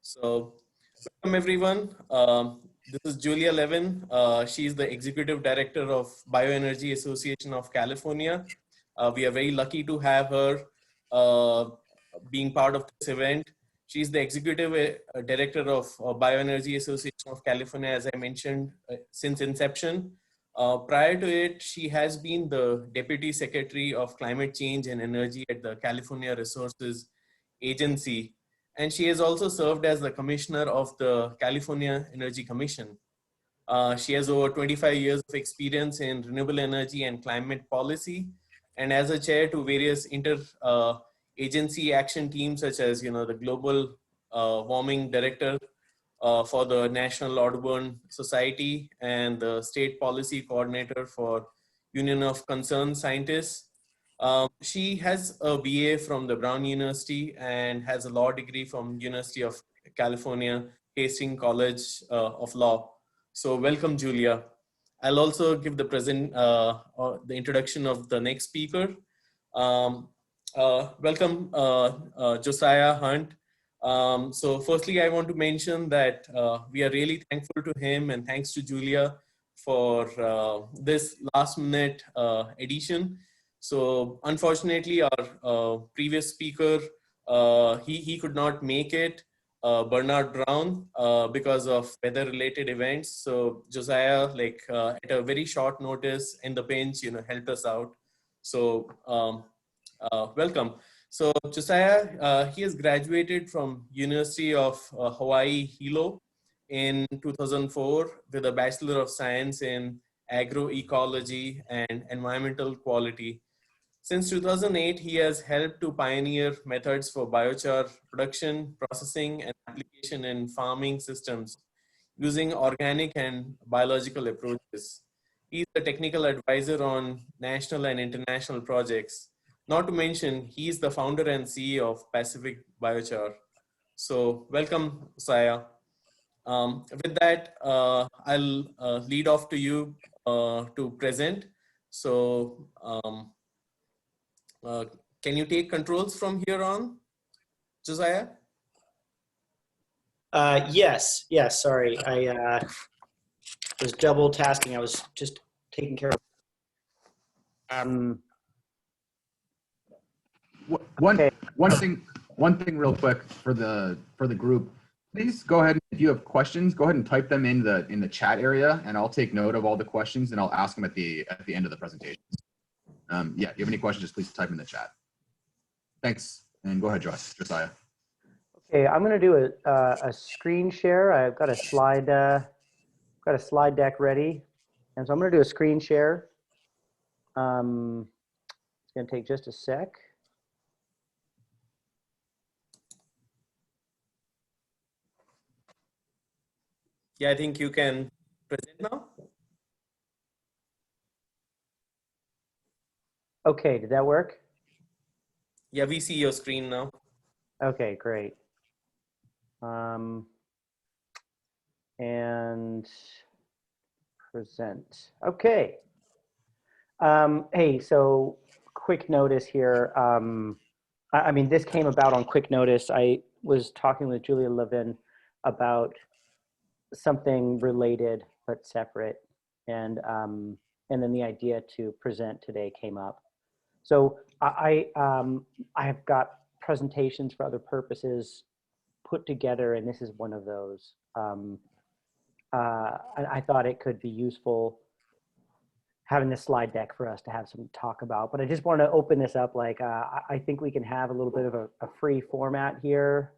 So, welcome everyone. This is Julia Levin. She's the Executive Director of Bioenergy Association of California. We are very lucky to have her being part of this event. She's the Executive Director of Bioenergy Association of California, as I mentioned, since inception. Prior to it, she has been the Deputy Secretary of Climate Change and Energy at the California Resources Agency. And she has also served as the Commissioner of the California Energy Commission. She has over 25 years of experience in renewable energy and climate policy, and as a chair to various inter-agency action teams, such as the Global Warming Director for the National Audubon Society and the State Policy Coordinator for Union of Concerned Scientists. She has a BA from the Brown University and has a law degree from University of California, Hastings College of Law. So welcome, Julia. I'll also give the the introduction of the next speaker. Welcome, Josiah Hunt. So firstly, I want to mention that we are really thankful to him and thanks to Julia for this last minute edition. So unfortunately, our previous speaker, he could not make it, Bernard Brown, because of weather-related events. So Josiah, at a very short notice in the pinch, helped us out. So welcome. So Josiah, he has graduated from University of Hawaii Hilo in 2004 with a Bachelor of Science in Agroecology and Environmental Quality. Since 2008, he has helped to pioneer methods for biochar production, processing, and application in farming systems using organic and biological approaches. He's a technical advisor on national and international projects. Not to mention, he's the founder and CEO of Pacific Biochar. So welcome, Saya. With that, I'll lead off to you to present. So can you take controls from here on, Josiah? Yes, sorry. I was double tasking. I was just taking care of one thing real quick for the group. Please go ahead, if you have questions, go ahead and type them in the chat area, and I'll take note of all the questions and I'll ask them at the end of the presentation. Yeah, if you have any questions, just please type in the chat. Thanks, and go ahead, Josiah. Okay, I'm going to do a screen share. I've got a slide deck ready, and so I'm going to do a screen share. It's going to take just a sec. Yeah, I think you can present now. Okay, did that work? Yeah, we see your screen now. Okay, great. And present. Okay. Hey, so quick notice here. I mean, this came about on quick notice. I was talking with Julia Levin about something related but separate, and then the idea to present today came up. So I have got presentations for other purposes put together, and this is one of those. I thought it could be useful having this slide deck for us to have some talk about, but I just want to open this up. I think we can have a little bit of a free format here.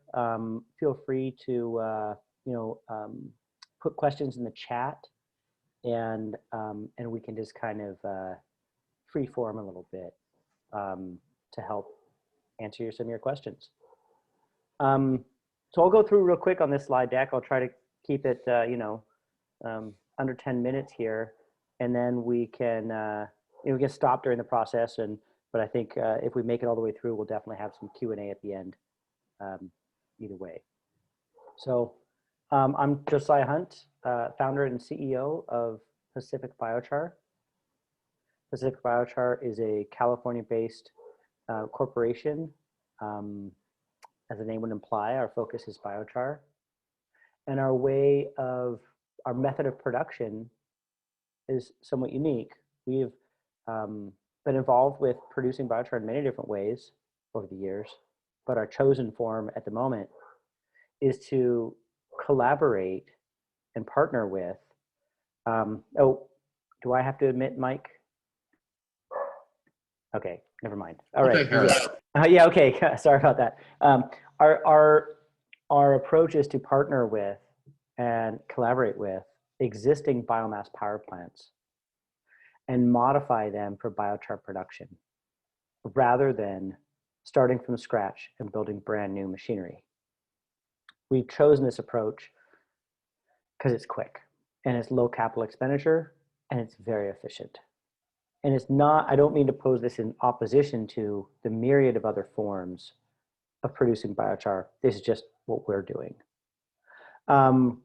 Feel free to put questions in the chat, and we can just kind of free form a little bit to help answer some of your questions. So I'll go through real quick on this slide deck. I'll try to keep it, under 10 minutes here, and then we can, we can stop during the process. But I think if we make it all the way through, we'll definitely have some Q&A at the end, either way. So I'm Josiah Hunt, founder and CEO of Pacific Biochar. Pacific Biochar is a California-based corporation. as the name would imply, our focus is biochar. And our method of production is somewhat unique. We've been involved with producing biochar in many different ways over the years, but our chosen form at the moment is to collaborate and partner with, oh, do I have to admit, Mike? Okay, never mind. All right. Yeah, okay, sorry about that. Our approach is to partner with and collaborate with existing biomass power plants and modify them for biochar production rather than starting from scratch and building brand new machinery. We've chosen this approach because it's quick and it's low capital expenditure and it's very efficient. And it's not, I don't mean to pose this in opposition to the myriad of other forms of producing biochar. This is just what we're doing. And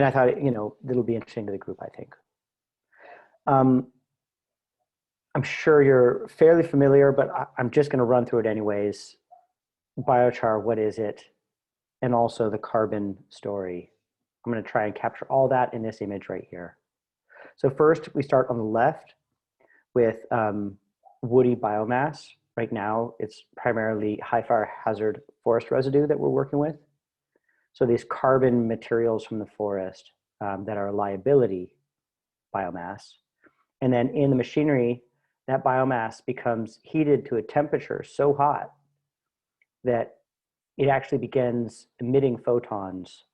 I thought, it'll be interesting to the group, I think. I'm sure you're fairly familiar, but I'm just going to run through it anyways. Biochar, what is it? And also the carbon story. I'm going to try and capture all that in this image right here. So first, we start on the left with woody biomass. Right now, it's primarily high fire hazard forest residue that we're working with. So these carbon materials from the forest that are liability biomass. And then in the machinery, that biomass becomes heated to a temperature so hot that it actually begins emitting photons.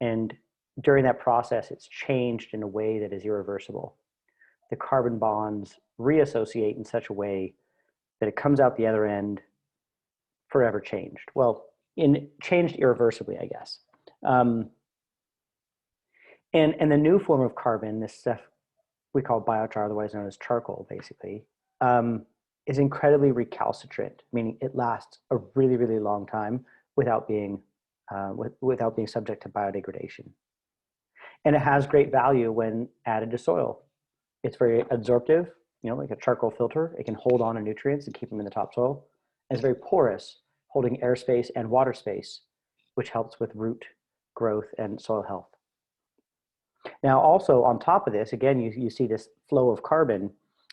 And during that process, it's changed in a way that is irreversible. The carbon bonds reassociate in such a way that it comes out the other end forever changed. Well, changed irreversibly, I guess. And the new form of carbon, this stuff we call biochar, otherwise known as charcoal, basically, is incredibly recalcitrant, meaning it lasts a really, really long time without being subject to biodegradation. And it has great value when added to soil. It's very absorptive, like a charcoal filter. It can hold on to nutrients and keep them in the topsoil. And it's very porous, holding airspace and water space, which helps with root growth and soil health. Now, also on top of this, again, you see this flow of carbon.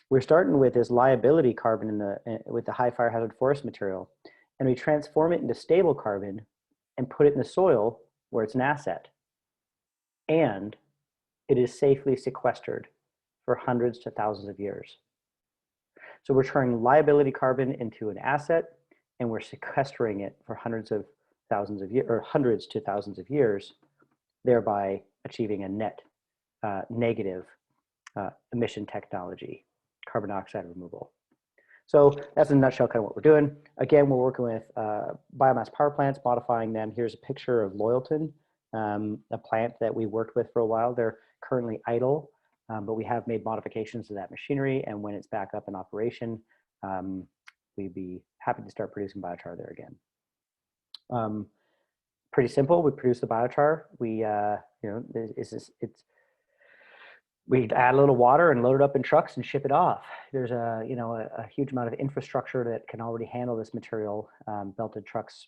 We're starting with this liability carbon with the high fire hazard forest material, and we transform it into stable carbon and put it in the soil where it's an asset. And it is safely sequestered for hundreds to thousands of years. So we're turning liability carbon into an asset, and we're sequestering it for hundreds to thousands of years, thereby achieving a net negative emission technology, carbon dioxide removal. So that's in a nutshell kind of what we're doing. Again, we're working with biomass power plants, modifying them. Here's a picture of Loyalton, a plant that we worked with for a while. They're currently idle, but we have made modifications to that machinery, and when it's back up in operation, we'd be happy to start producing biochar there again. Pretty simple. We produce the biochar. We, we add a little water and load it up in trucks and ship it off. There's a huge amount of infrastructure that can already handle this material, belted trucks,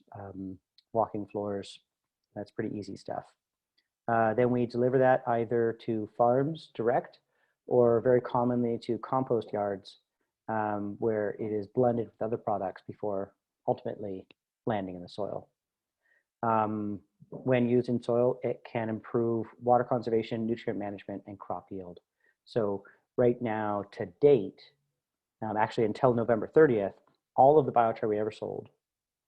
walking floors. That's pretty easy stuff. Then we deliver that either to farms direct or very commonly to compost yards where it is blended with other products before ultimately landing in the soil. When used in soil, it can improve water conservation, nutrient management, and crop yield. So right now, to date, actually until November 30th, all of the biochar we ever sold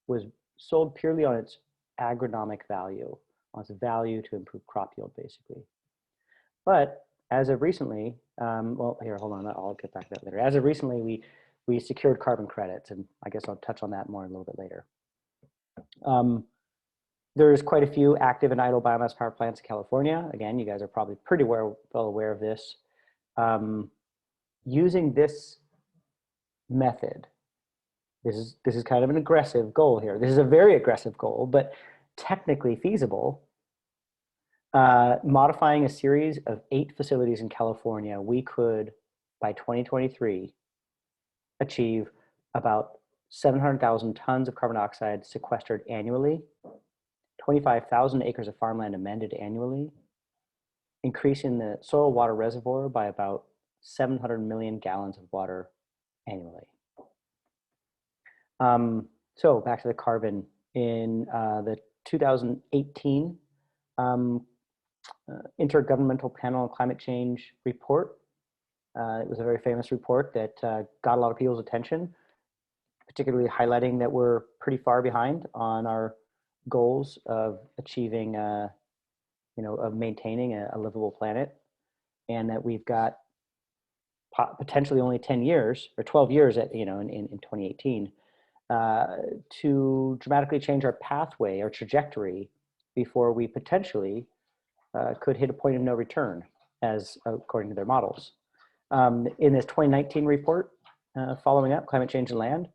was sold purely on its agronomic value, on its value to improve crop yield, basically. But as of recently, well, here, hold on, I'll get back to that later. As of recently, we secured carbon credits, and I guess I'll touch on that more a little bit later. There's quite a few active and idle biomass power plants in California. Again, you guys are probably pretty well aware of this. Using this method, this is kind of an aggressive goal here. This is a very aggressive goal, but technically feasible. Modifying a series of 8 facilities in California, we could, by 2023, achieve about 700,000 tons of carbon dioxide sequestered annually, 25,000 acres of farmland amended annually, increasing the soil water reservoir by about 700 million gallons of water annually. So back to the carbon. In the 2018 Intergovernmental Panel on Climate Change report, it was a very famous report that got a lot of people's attention, particularly highlighting that we're pretty far behind on our goals of achieving, of maintaining a livable planet, and that we've got potentially only 10 years or 12 years in 2018 to dramatically change our pathway, our trajectory, before we potentially could hit a point of no return, as according to their models. In this 2019 report, following up climate change and land,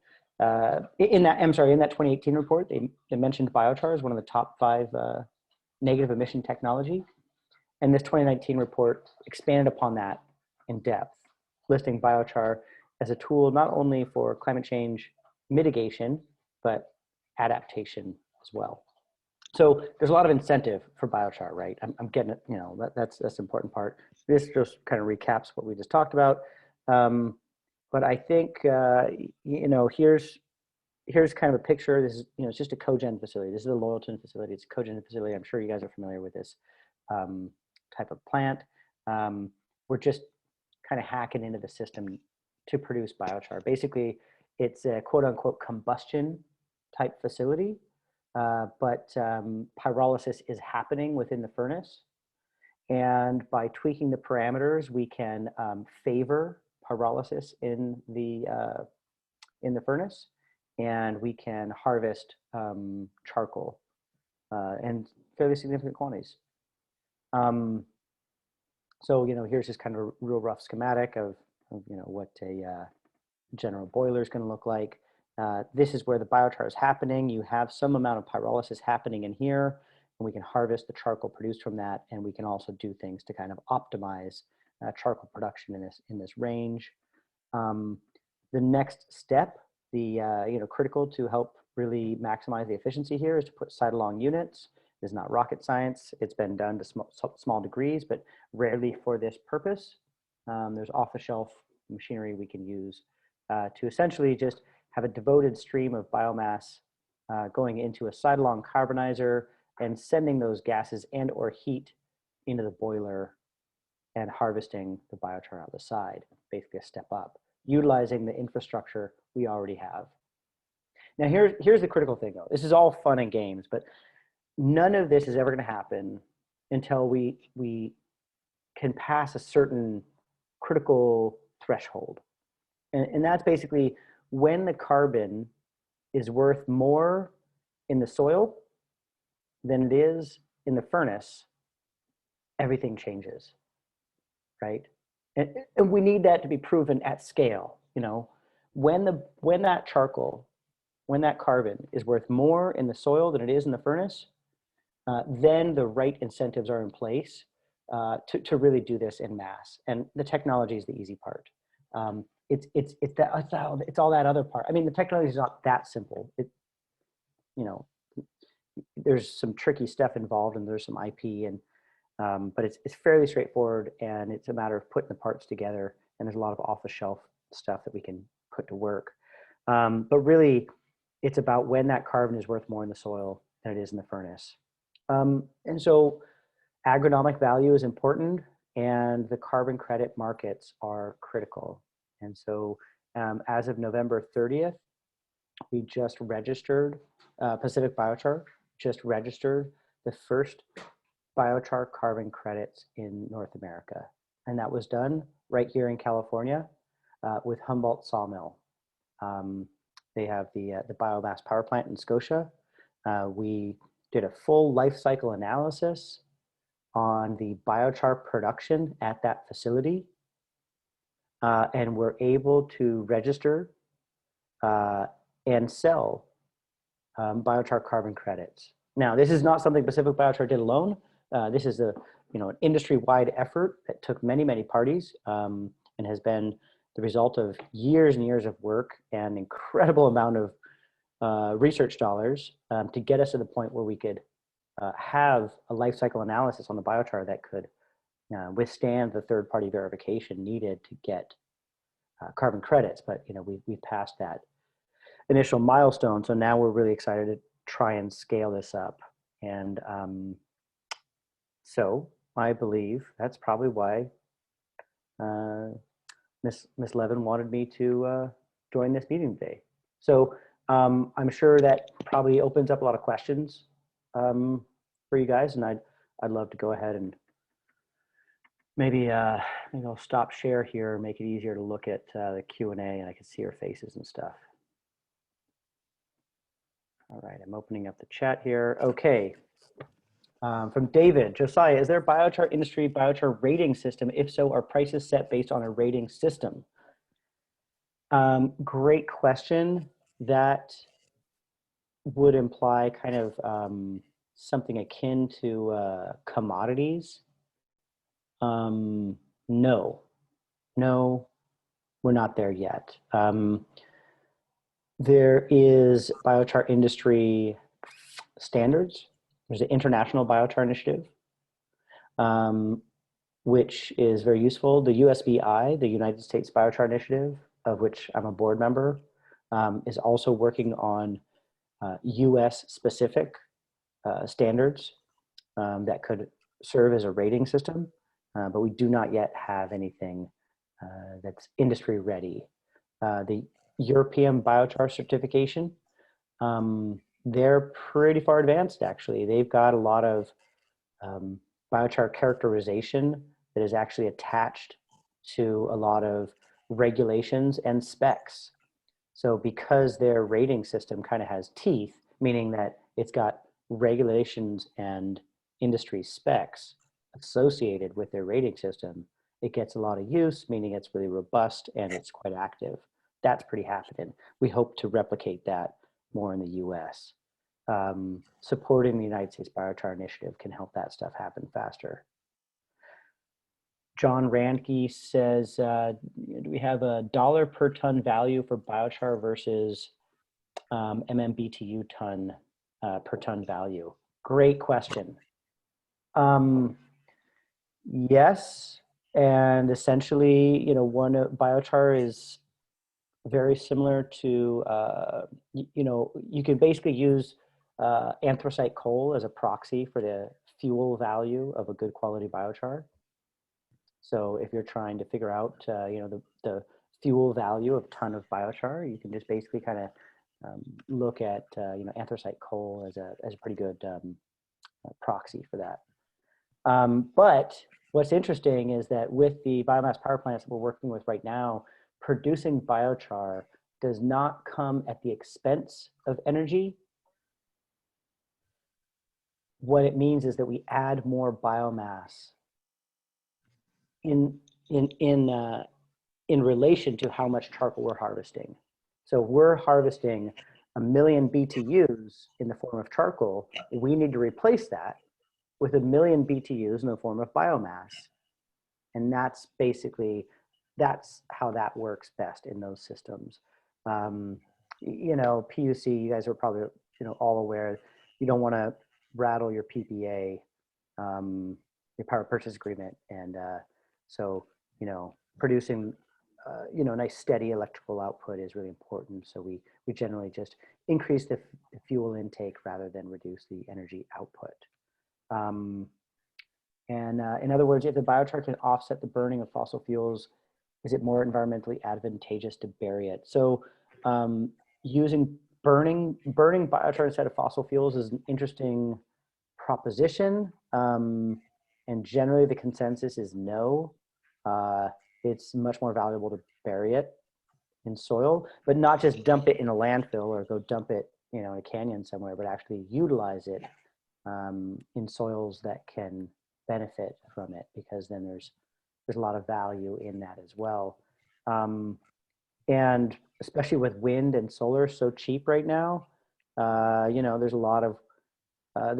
in that 2018 report, they mentioned biochar as one of the top 5 negative emission technology. And this 2019 report expanded upon that in depth, listing biochar as a tool not only for climate change mitigation, but adaptation as well. So there's a lot of incentive for biochar, right? I'm getting it, that's the important part. This just kind of recaps what we just talked about. But I think, here's kind of a picture. This is, it's just a cogen facility. This is a Loyalton facility. It's a cogen facility. I'm sure you guys are familiar with this type of plant. We're just kind of hacking into the system to produce biochar. Basically, it's a quote unquote combustion type facility, but pyrolysis is happening within the furnace. And by tweaking the parameters, we can favor pyrolysis in the furnace, and we can harvest charcoal in fairly significant quantities. So here's just kind of a real rough schematic of what a general boiler is going to look like. This is where the biochar is happening. You have some amount of pyrolysis happening in here, and we can harvest the charcoal produced from that, and we can also do things to kind of optimize charcoal production in this range. The next step, critical to help really maximize the efficiency here, is to put side-along units. It's not rocket science. It's been done to small degrees, but rarely for this purpose. There's off-the-shelf machinery we can use to essentially just have a devoted stream of biomass going into a side-along carbonizer and sending those gases and or heat into the boiler and harvesting the biochar out the side, basically a step up, utilizing the infrastructure we already have. Now here's the critical thing though. This is all fun and games, but none of this is ever going to happen until we can pass a certain critical threshold. And that's basically when the carbon is worth more in the soil than it is in the furnace, everything changes, right? And we need that to be proven at scale. When that carbon is worth more in the soil than it is in the furnace, then the right incentives are in place to really do this in mass. And the technology is the easy part. It's all that other part. I mean, the technology is not that simple. There's some tricky stuff involved, and there's some IP, but it's fairly straightforward, and it's a matter of putting the parts together. And there's a lot of off-the-shelf stuff that we can put to work. But really, it's about when that carbon is worth more in the soil than it is in the furnace. And so, agronomic value is important, and the carbon credit markets are critical. And so as of November 30th, we just registered, Pacific Biochar just registered the first biochar carbon credits in North America. And that was done right here in California with Humboldt Sawmill. They have the biomass power plant in Scotia. We did a full life cycle analysis on the biochar production at that facility. And we're able to register and sell biochar carbon credits. Now, this is not something Pacific Biochar did alone. This is an industry-wide effort that took many, many parties and has been the result of years and years of work and incredible amount of research dollars to get us to the point where we could have a life cycle analysis on the biochar that could withstand the third-party verification needed to get carbon credits. But we've passed that initial milestone, so now we're really excited to try and scale this up. And so I believe that's probably why Miss Levin wanted me to join this meeting today. So I'm sure that probably opens up a lot of questions for you guys, and I'd love to go ahead and maybe I'll stop share here, make it easier to look at the Q&A, and I can see your faces and stuff. All right, I'm opening up the chat here. Okay. From David, Josiah, is there a biochar industry biochar rating system? If so, are prices set based on a rating system? Great question. That would imply kind of something akin to commodities. No, we're not there yet. There is biochar industry standards. There's an International Biochar Initiative, which is very useful. The USBI, the United States Biochar Initiative, of which I'm a board member, is also working on US specific standards that could serve as a rating system, but we do not yet have anything that's industry ready. The European Biochar Certification, they're pretty far advanced actually. They've got a lot of biochar characterization that is actually attached to a lot of regulations and specs. So because their rating system kind of has teeth, meaning that it's got regulations and industry specs associated with their rating system, it gets a lot of use, meaning it's really robust and it's quite active. That's pretty happening. We hope to replicate that more in the US. Supporting the United States Biochar Initiative can help that stuff happen faster. John Randke says, do we have a dollar per ton value for biochar versus MMBTU ton per ton value? Great question. Yes, and essentially, one biochar is very similar to, you can basically use anthracite coal as a proxy for the fuel value of a good quality biochar. So if you're trying to figure out, the fuel value of a ton of biochar, you can just basically kind of look at, anthracite coal as a pretty good proxy for that. But what's interesting is that with the biomass power plants that we're working with right now, producing biochar does not come at the expense of energy. What it means is that we add more biomass in relation to how much charcoal we're harvesting. So we're harvesting 1 million BTUs in the form of charcoal. We need to replace that with 1 million BTUs in the form of biomass. And that's how that works best in those systems. PUC, you guys are probably all aware, you don't want to rattle your PPA, your power purchase agreement, and so producing nice steady electrical output is really important. So we generally just increase the fuel intake rather than reduce the energy output. In other words, if the biochar can offset the burning of fossil fuels, is it more environmentally advantageous to bury it? So using burning biochar instead of fossil fuels is an interesting proposition. And generally the consensus is no. It's much more valuable to bury it in soil, but not just dump it in a landfill or go dump it in a canyon somewhere, but actually utilize it in soils that can benefit from it, because then there's a lot of value in that as well. And especially with wind and solar so cheap right now, there's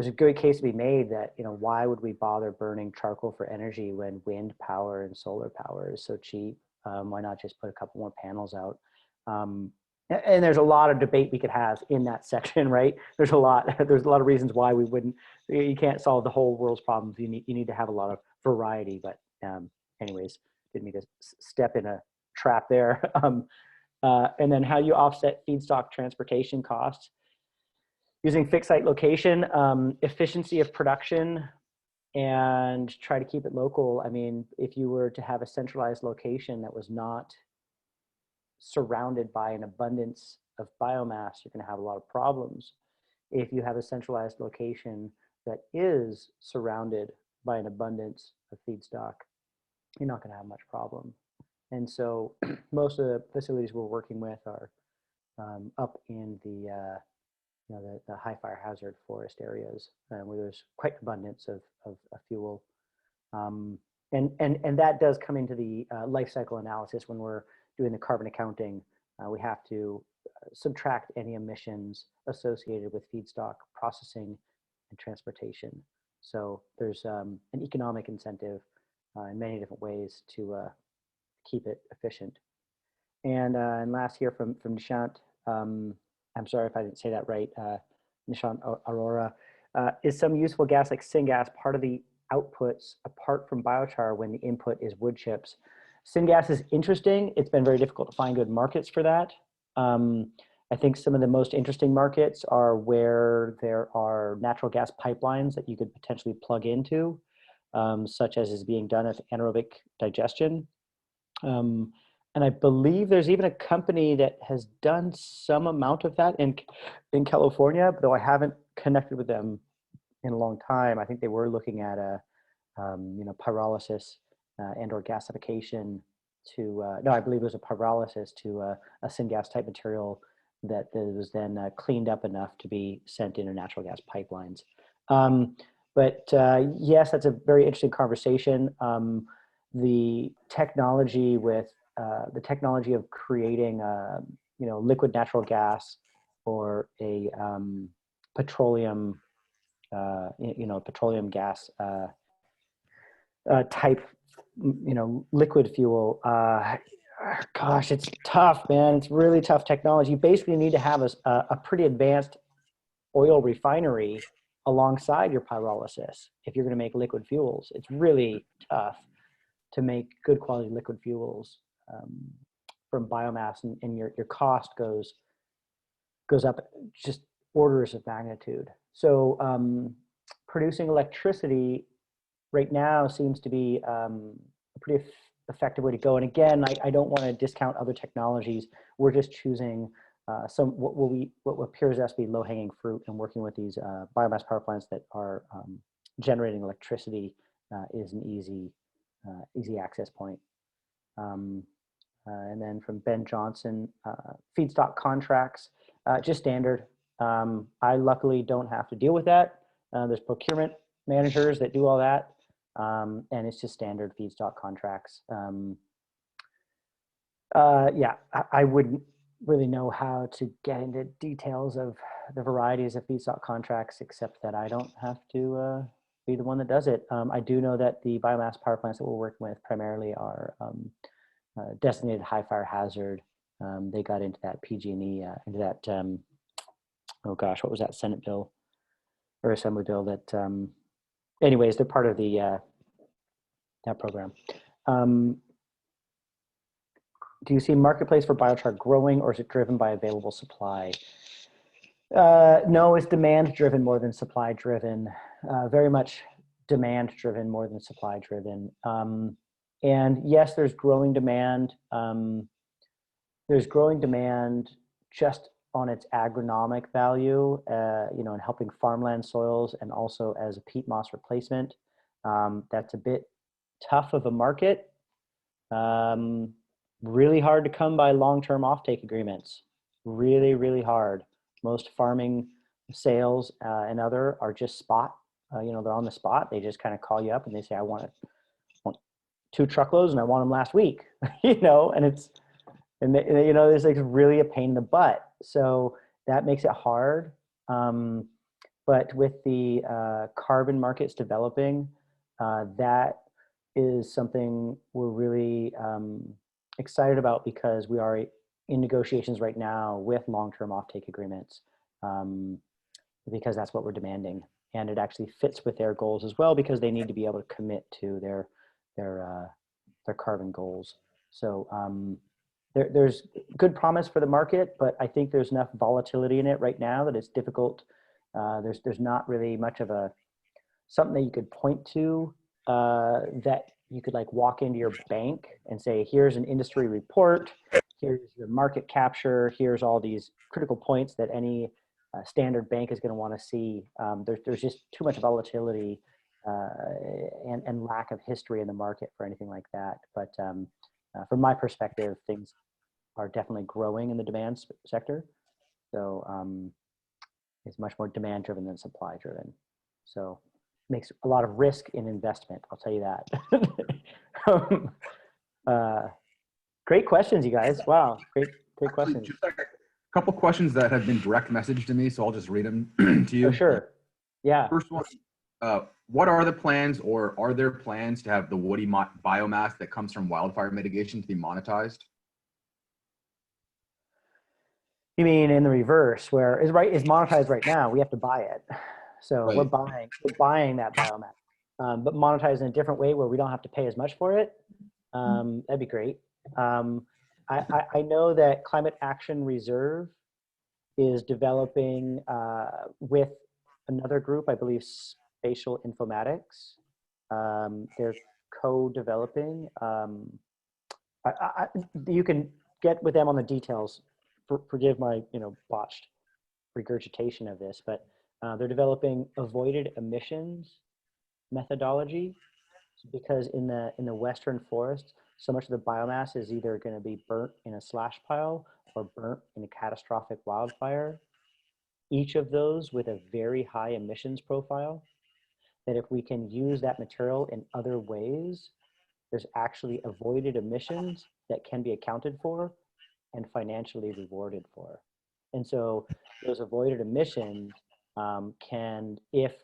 a good case to be made that, why would we bother burning charcoal for energy when wind power and solar power is so cheap? Why not just put a couple more panels out? And there's a lot of debate we could have in that section, right? There's a lot of reasons why we wouldn't. You can't solve the whole world's problems. You need to have a lot of variety. But anyways, didn't mean to step in a trap there. And then how you offset feedstock transportation costs using fixed site location, efficiency of production, and try to keep it local. I mean, if you were to have a centralized location that was not surrounded by an abundance of biomass, you're going to have a lot of problems. If you have a centralized location that is surrounded by an abundance of feedstock, you're not going to have much problem. And so most of the facilities we're working with are up in the high fire hazard forest areas where there's quite abundance of fuel. And that does come into the life cycle analysis when we're doing the carbon accounting. We have to subtract any emissions associated with feedstock processing and transportation. So there's an economic incentive in many different ways to keep it efficient. And last here from Nishant, I'm sorry if I didn't say that right, Nishant Arora, is some useful gas like syngas part of the outputs apart from biochar when the input is wood chips? Syngas is interesting. It's been very difficult to find good markets for that. I think some of the most interesting markets are where there are natural gas pipelines that you could potentially plug into, such as is being done with anaerobic digestion. And I believe there's even a company that has done some amount of that in California, though I haven't connected with them in a long time. I think they were looking at pyrolysis and/or gasification to no, I believe it was a pyrolysis to a syngas type material that was then cleaned up enough to be sent into natural gas pipelines. But yes, that's a very interesting conversation. The technology with the technology of creating liquid natural gas or a petroleum petroleum gas type liquid fuel, gosh, it's tough, man. It's really tough technology. You basically need to have a pretty advanced oil refinery alongside your pyrolysis if you're going to make liquid fuels. It's really tough to make good quality liquid fuels from biomass, and your cost goes up just orders of magnitude. So producing electricity right now seems to be a pretty effective way to go. And again, I don't want to discount other technologies. We're just choosing what appears to us to be low-hanging fruit, and working with these biomass power plants that are generating electricity is an easy access point. And then from Ben Johnson, feedstock contracts, just standard. I luckily don't have to deal with that. There's procurement managers that do all that. And it's just standard feedstock contracts. Yeah, I wouldn't really know how to get into details of the varieties of feedstock contracts, except that I don't have to be the one that does it. I do know that the biomass power plants that we're working with primarily are designated high fire hazard. They got into that PG&E, into that, oh gosh, what was that Senate bill or Assembly bill that, anyways, they're part of the that program. Do you see marketplace for biochar growing, or is it driven by available supply? No, it's demand driven more than supply driven. Very much demand driven more than supply driven. And yes, there's growing demand. There's growing demand just on its agronomic value, in helping farmland soils and also as a peat moss replacement. That's a bit tough of a market. Really hard to come by long-term offtake agreements. Really, really hard. Most farming sales and other are just spot. They're on the spot. They just kind of call you up and they say, I want 2 truckloads and I want them last week. And it's like really a pain in the butt. So that makes it hard. But with the carbon markets developing, that is something we're really excited about because we are in negotiations right now with long-term offtake agreements, because that's what we're demanding. And it actually fits with their goals as well, because they need to be able to commit to their carbon goals. So there's good promise for the market, but I think there's enough volatility in it right now that it's difficult. There's not really much of something that you could point to that you could like walk into your bank and say, here's an industry report, here's your market capture, here's all these critical points that any standard bank is going to want to see. There's just too much volatility and lack of history in the market for anything like that. But from my perspective, things are definitely growing in the demand sector. So it's much more demand driven than supply driven. So makes a lot of risk in investment, I'll tell you that. Great questions, you guys. Wow, great questions. Just like a couple questions that have been direct messaged to me, so I'll just read them to you. Oh, sure. Yeah. First one, what are the plans, or are there plans to have the woody biomass that comes from wildfire mitigation to be monetized? You mean in the reverse, where is monetized right now? We have to buy it, so right. we're buying that biomass, but monetized in a different way where we don't have to pay as much for it. That'd be great. I know that Climate Action Reserve is developing with another group, I believe Spatial Informatics. They're co-developing. You can get with them on the details. Forgive my botched regurgitation of this, but they're developing avoided emissions methodology, because in the western forest, so much of the biomass is either going to be burnt in a slash pile or burnt in a catastrophic wildfire, each of those with a very high emissions profile, that if we can use that material in other ways, there's actually avoided emissions that can be accounted for and financially rewarded for. And so those avoided emissions can, if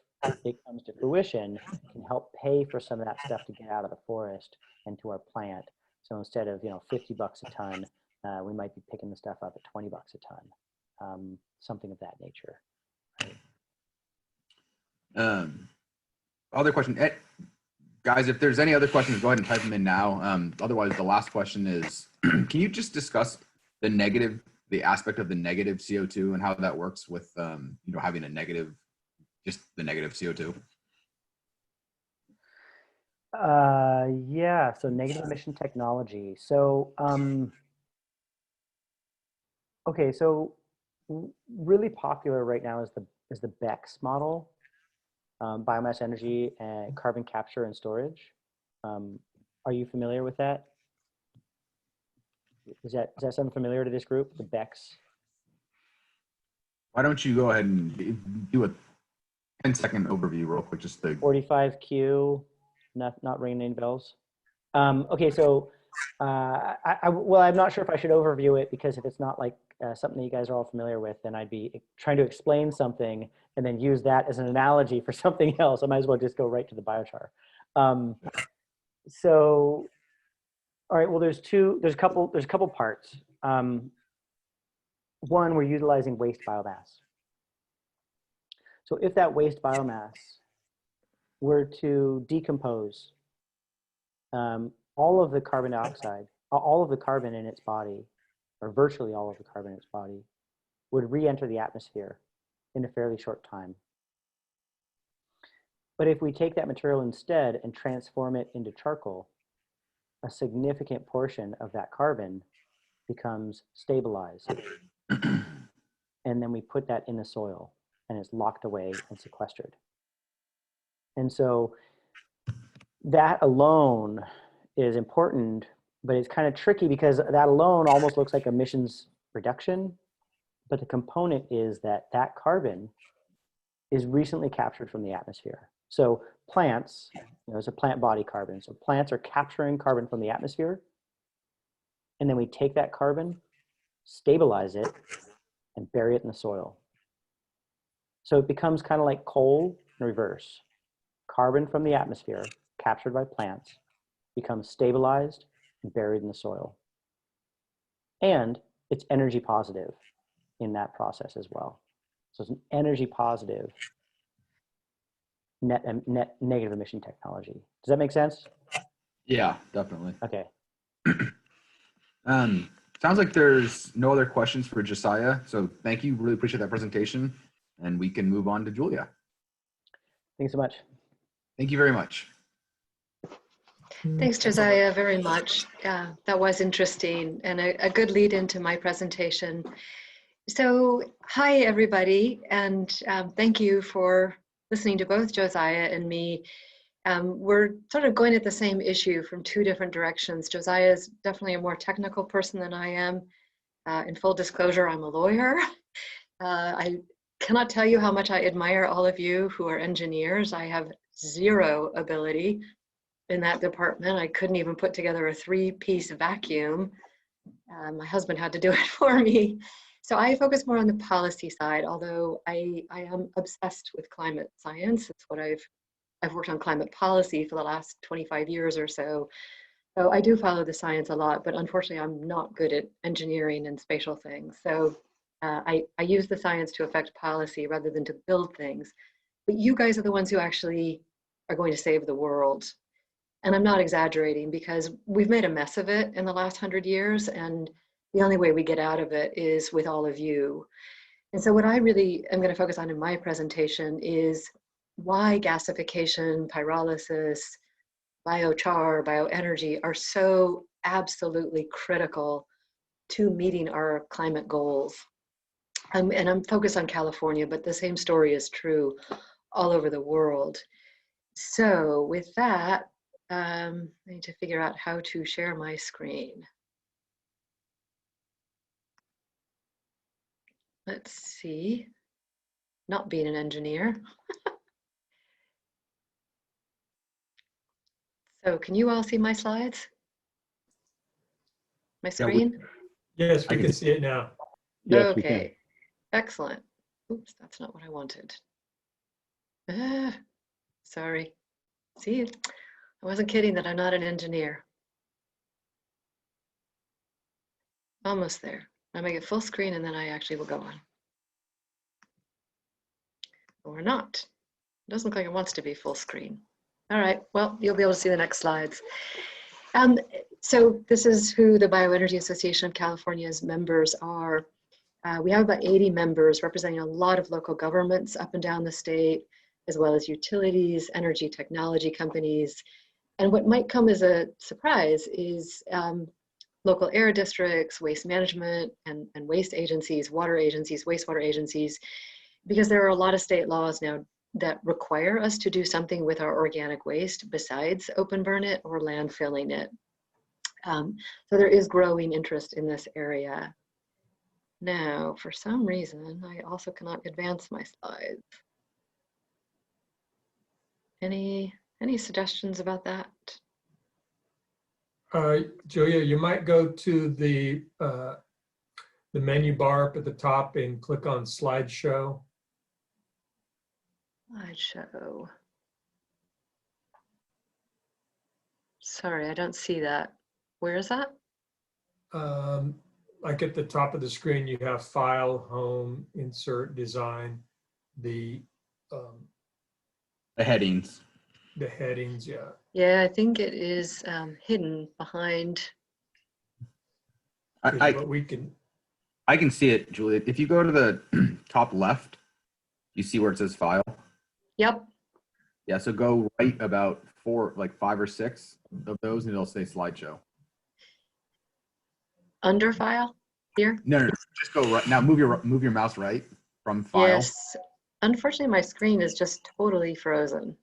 it comes to fruition, can help pay for some of that stuff to get out of the forest and to our plant. So instead of $50 a ton, we might be picking the stuff up at $20 a ton, something of that nature. Right? Other question, guys, if there's any other questions, go ahead and type them in now. Otherwise, the last question is, can you just discuss the aspect of the negative CO2 and how that works with having a negative, just the negative CO2? Yeah, so negative emission technology. So okay, so really popular right now is the BECCS model, biomass energy and carbon capture and storage. Are you familiar with that? Is that something familiar to this group, the BECCS? Why don't you go ahead and do a 10-second overview real quick, just the 45Q, not ringing any bells. Okay, so well, I'm not sure if I should overview it, because if it's not like something that you guys are all familiar with, then I'd be trying to explain something and then use that as an analogy for something else. I might as well just go right to the biochar. So, all right, well, there's a couple parts. One, we're utilizing waste biomass. So if that waste biomass were to decompose, all of the carbon dioxide, all of the carbon in its body, or virtually all of the carbon in its body, would re-enter the atmosphere in a fairly short time. But if we take that material instead and transform it into charcoal, a significant portion of that carbon becomes stabilized. And then we put that in the soil, and it's locked away and sequestered. And so that alone is important, but it's kind of tricky, because that alone almost looks like emissions reduction. But the component is that that carbon is recently captured from the atmosphere. So plants, it's a plant body carbon. So plants are capturing carbon from the atmosphere, and then we take that carbon, stabilize it, and bury it in the soil. So it becomes kind of like coal in reverse. Carbon from the atmosphere, captured by plants, becomes stabilized and buried in the soil. and it's energy positive in that process as well. So it's an energy positive net negative emission technology. Does that make sense? Yeah, definitely. Okay. Sounds like there's no other questions for Josiah. So thank you. Really appreciate that presentation. And we can move on to Julia. Thanks so much. Thank you very much. Thanks, Josiah, very much. Yeah, that was interesting and a good lead into my presentation. So, hi, everybody, and thank you for listening to both Josiah and me. We're sort of going at the same issue from two different directions. Josiah is definitely a more technical person than I am. In full disclosure, I'm a lawyer. I cannot tell you how much I admire all of you who are engineers. I have zero ability in that department. I couldn't even put together a 3-piece vacuum. My husband had to do it for me. So I focus more on the policy side, although I am obsessed with climate science. It's what I've worked on climate policy for the last 25 years or so. So I do follow the science a lot, but unfortunately I'm not good at engineering and spatial things. So I use the science to affect policy rather than to build things. But you guys are the ones who actually are going to save the world. And I'm not exaggerating, because we've made a mess of it in the last 100 years, and the only way we get out of it is with all of you. And so what I really am going to focus on in my presentation is why gasification, pyrolysis, biochar, bioenergy are so absolutely critical to meeting our climate goals. And I'm focused on California, but the same story is true all over the world. So with that, I need to figure out how to share my screen. Let's see, not being an engineer. So can you all see my slides? My screen? Yes, we can see it now. Yes, we can. Okay, excellent. Oops, that's not what I wanted. Sorry. See, I wasn't kidding that I'm not an engineer. Almost there. I'll make it full screen and then I actually will go on. Or not. It doesn't look like it wants to be full screen. All right, well, you'll be able to see the next slides. So this is who the Bioenergy Association of California's members are. We have about 80 members representing a lot of local governments up and down the state, as well as utilities, energy technology companies. And what might come as a surprise is local air districts, waste management, and waste agencies, water agencies, wastewater agencies, because there are a lot of state laws now that require us to do something with our organic waste besides open burn it or landfilling it. So there is growing interest in this area. Now, for some reason, I also cannot advance my slides. Any suggestions about that? Julia, you might go to the menu bar up at the top and click on slideshow. Slideshow. Sorry, I don't see that. Where is that? Like at the top of the screen, you have File, Home, Insert, Design, the headings. the headings, yeah. Yeah, I think it is hidden behind. But we can. I can see it, Julia. If you go to the top left, you see where it says File. Yep. Yeah, so go right about 5 or 6 of those, and it'll say Slideshow. Under File here? No, just go right now. Move your mouse right from File. Yes. Unfortunately, my screen is just totally frozen.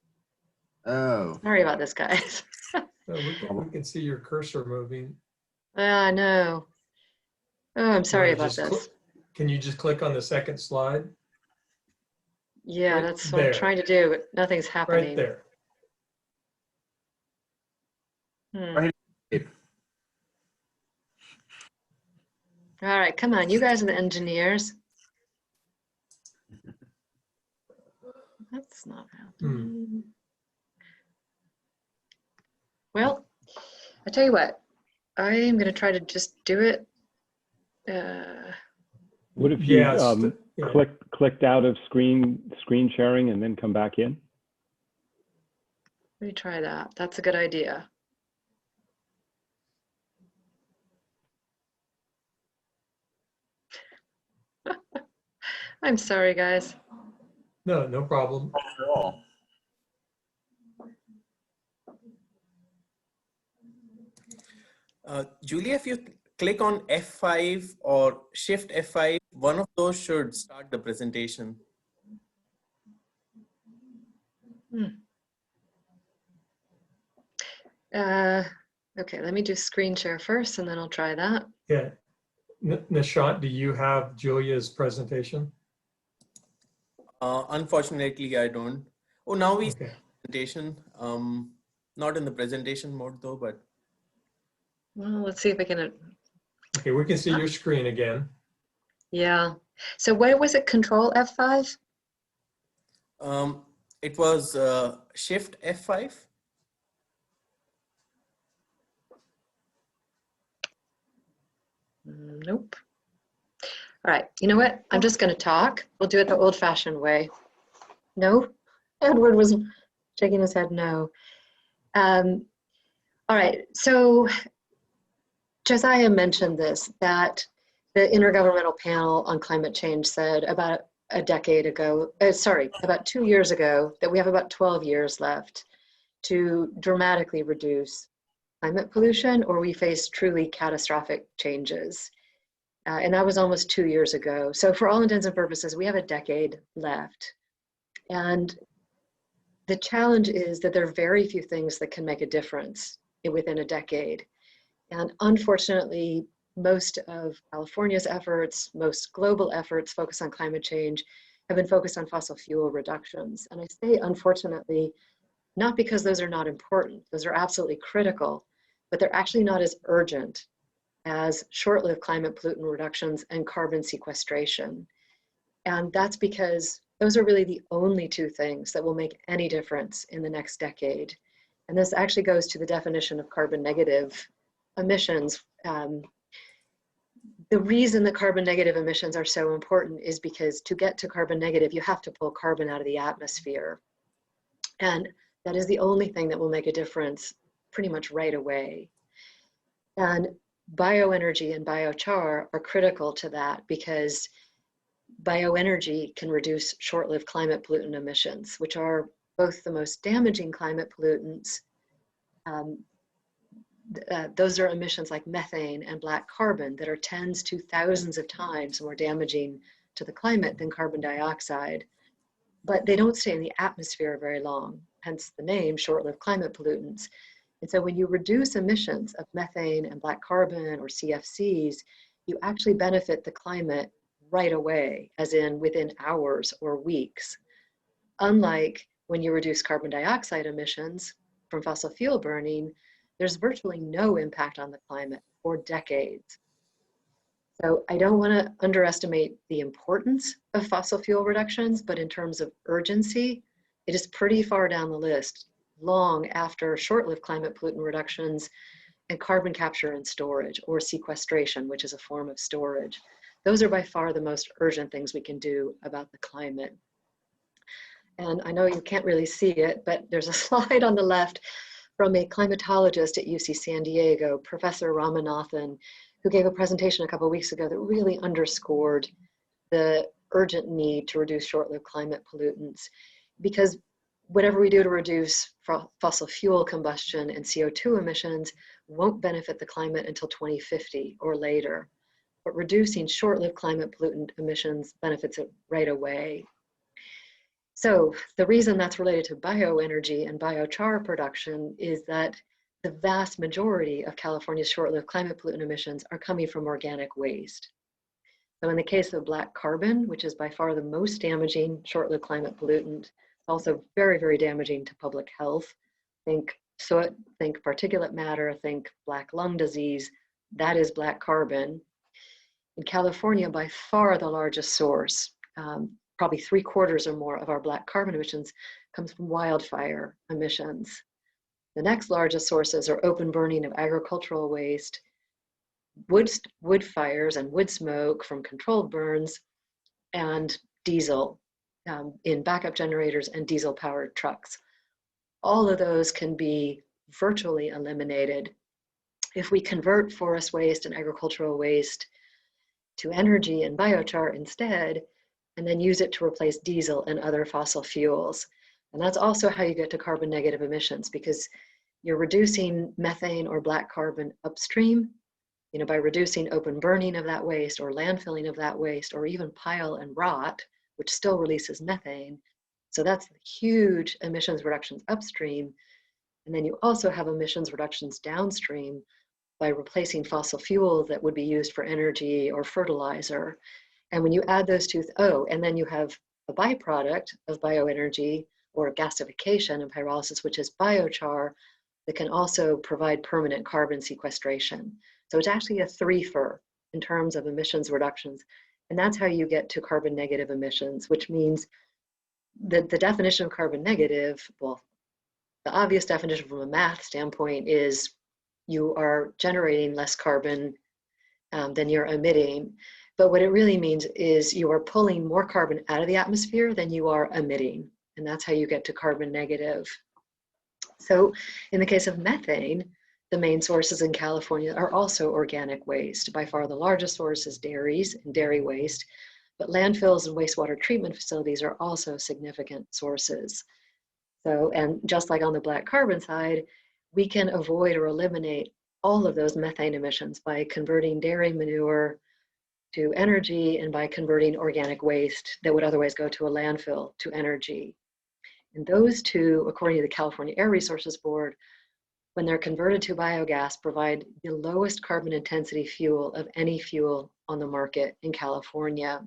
Oh. Sorry about this, guys. We can see your cursor moving. I know. Oh, I'm sorry about this. Can you just click on the second slide? Yeah, Right that's what there. I'm trying to do, but nothing's happening. Right there. Right. All right, come on. You guys are the engineers. That's not happening. Well, I tell you what, I am going to try to just do it What if you Yes, yeah. clicked out of screen sharing and then come back in? Let me try that. That's a good idea. I'm sorry, guys. No, no problem. Julia, if you click on F5 or Shift F5, one of those should start the presentation. Okay, let me do screen share first and then I'll try that. Yeah. Nishant, do you have Julia's presentation? Unfortunately, I don't. Oh, now we see Okay. the presentation. Not in the presentation mode though, but. Well, let's see if I can. Okay, we can see your screen again. Yeah. So what was it? Control F5? It was Shift F5. Nope. All right. You know what? I'm just going to talk. We'll do it the old-fashioned way. No? Edward was shaking his head no. All right. So Josiah mentioned this, that the Intergovernmental Panel on Climate Change said about a decade ago, about 2 years ago, that we have about 12 years left to dramatically reduce climate pollution, or we face truly catastrophic changes. And that was almost 2 years ago. So for all intents and purposes, we have a decade left. And the challenge is that there are very few things that can make a difference within a decade. And unfortunately, most of California's efforts, most global efforts focused on climate change have been focused on fossil fuel reductions. And I say unfortunately, not because those are not important, those are absolutely critical, but they're actually not as urgent as short-lived climate pollutant reductions and carbon sequestration. And that's because those are really the only two things that will make any difference in the next decade. And this actually goes to the definition of carbon negative emissions. The reason that carbon negative emissions are so important is because to get to carbon negative, you have to pull carbon out of the atmosphere. And that is the only thing that will make a difference pretty much right away. And bioenergy and biochar are critical to that because bioenergy can reduce short-lived climate pollutant emissions, which are both the most damaging climate pollutants. Those are emissions like methane and black carbon that are tens to thousands of times more damaging to the climate than carbon dioxide. But they don't stay in the atmosphere very long, hence the name short-lived climate pollutants. And so when you reduce emissions of methane and black carbon or CFCs, you actually benefit the climate right away, as in within hours or weeks. Unlike when you reduce carbon dioxide emissions from fossil fuel burning, there's virtually no impact on the climate for decades. So I don't want to underestimate the importance of fossil fuel reductions, but in terms of urgency, it is pretty far down the list, long after short-lived climate pollutant reductions and carbon capture and storage, or sequestration, which is a form of storage. Those are by far the most urgent things we can do about the climate. And I know you can't really see it, but there's a slide on the left from a climatologist at UC San Diego, Professor Ramanathan, who gave a presentation a couple of weeks ago that really underscored the urgent need to reduce short-lived climate pollutants. Because whatever we do to reduce fossil fuel combustion and CO2 emissions won't benefit the climate until 2050 or later. But reducing short-lived climate pollutant emissions benefits it right away. So the reason that's related to bioenergy and biochar production is that the vast majority of California's short-lived climate pollutant emissions are coming from organic waste. So in the case of black carbon, which is by far the most damaging short-lived climate pollutant, it's also very, very damaging to public health. Think soot, think particulate matter, think black lung disease. That is black carbon. In California, by far the largest source, probably 3/4 or more of our black carbon emissions comes from wildfire emissions. The next largest sources are open burning of agricultural waste, wood fires and wood smoke from controlled burns, and diesel in backup generators and diesel powered trucks. All of those can be virtually eliminated if we convert forest waste and agricultural waste to energy and biochar instead, and then use it to replace diesel and other fossil fuels. And that's also how you get to carbon negative emissions, because you're reducing methane or black carbon upstream, by reducing open burning of that waste or landfilling of that waste, or even pile and rot, which still releases methane. So that's huge emissions reductions upstream. And then you also have emissions reductions downstream by replacing fossil fuel that would be used for energy or fertilizer. And when you add those two, and then you have a byproduct of bioenergy or gasification and pyrolysis, which is biochar, that can also provide permanent carbon sequestration. So it's actually a threefer in terms of emissions reductions. And that's how you get to carbon negative emissions, which means that the definition of carbon negative, well, the obvious definition from a math standpoint is you are generating less carbon than you're emitting. But what it really means is you are pulling more carbon out of the atmosphere than you are emitting. And that's how you get to carbon negative. So in the case of methane, the main sources in California are also organic waste. By far the largest source is dairies and dairy waste, but landfills and wastewater treatment facilities are also significant sources. So, and just like on the black carbon side, we can avoid or eliminate all of those methane emissions by converting dairy manure to energy and by converting organic waste that would otherwise go to a landfill to energy. And those two, according to the California Air Resources Board, when they're converted to biogas, provide the lowest carbon intensity fuel of any fuel on the market in California.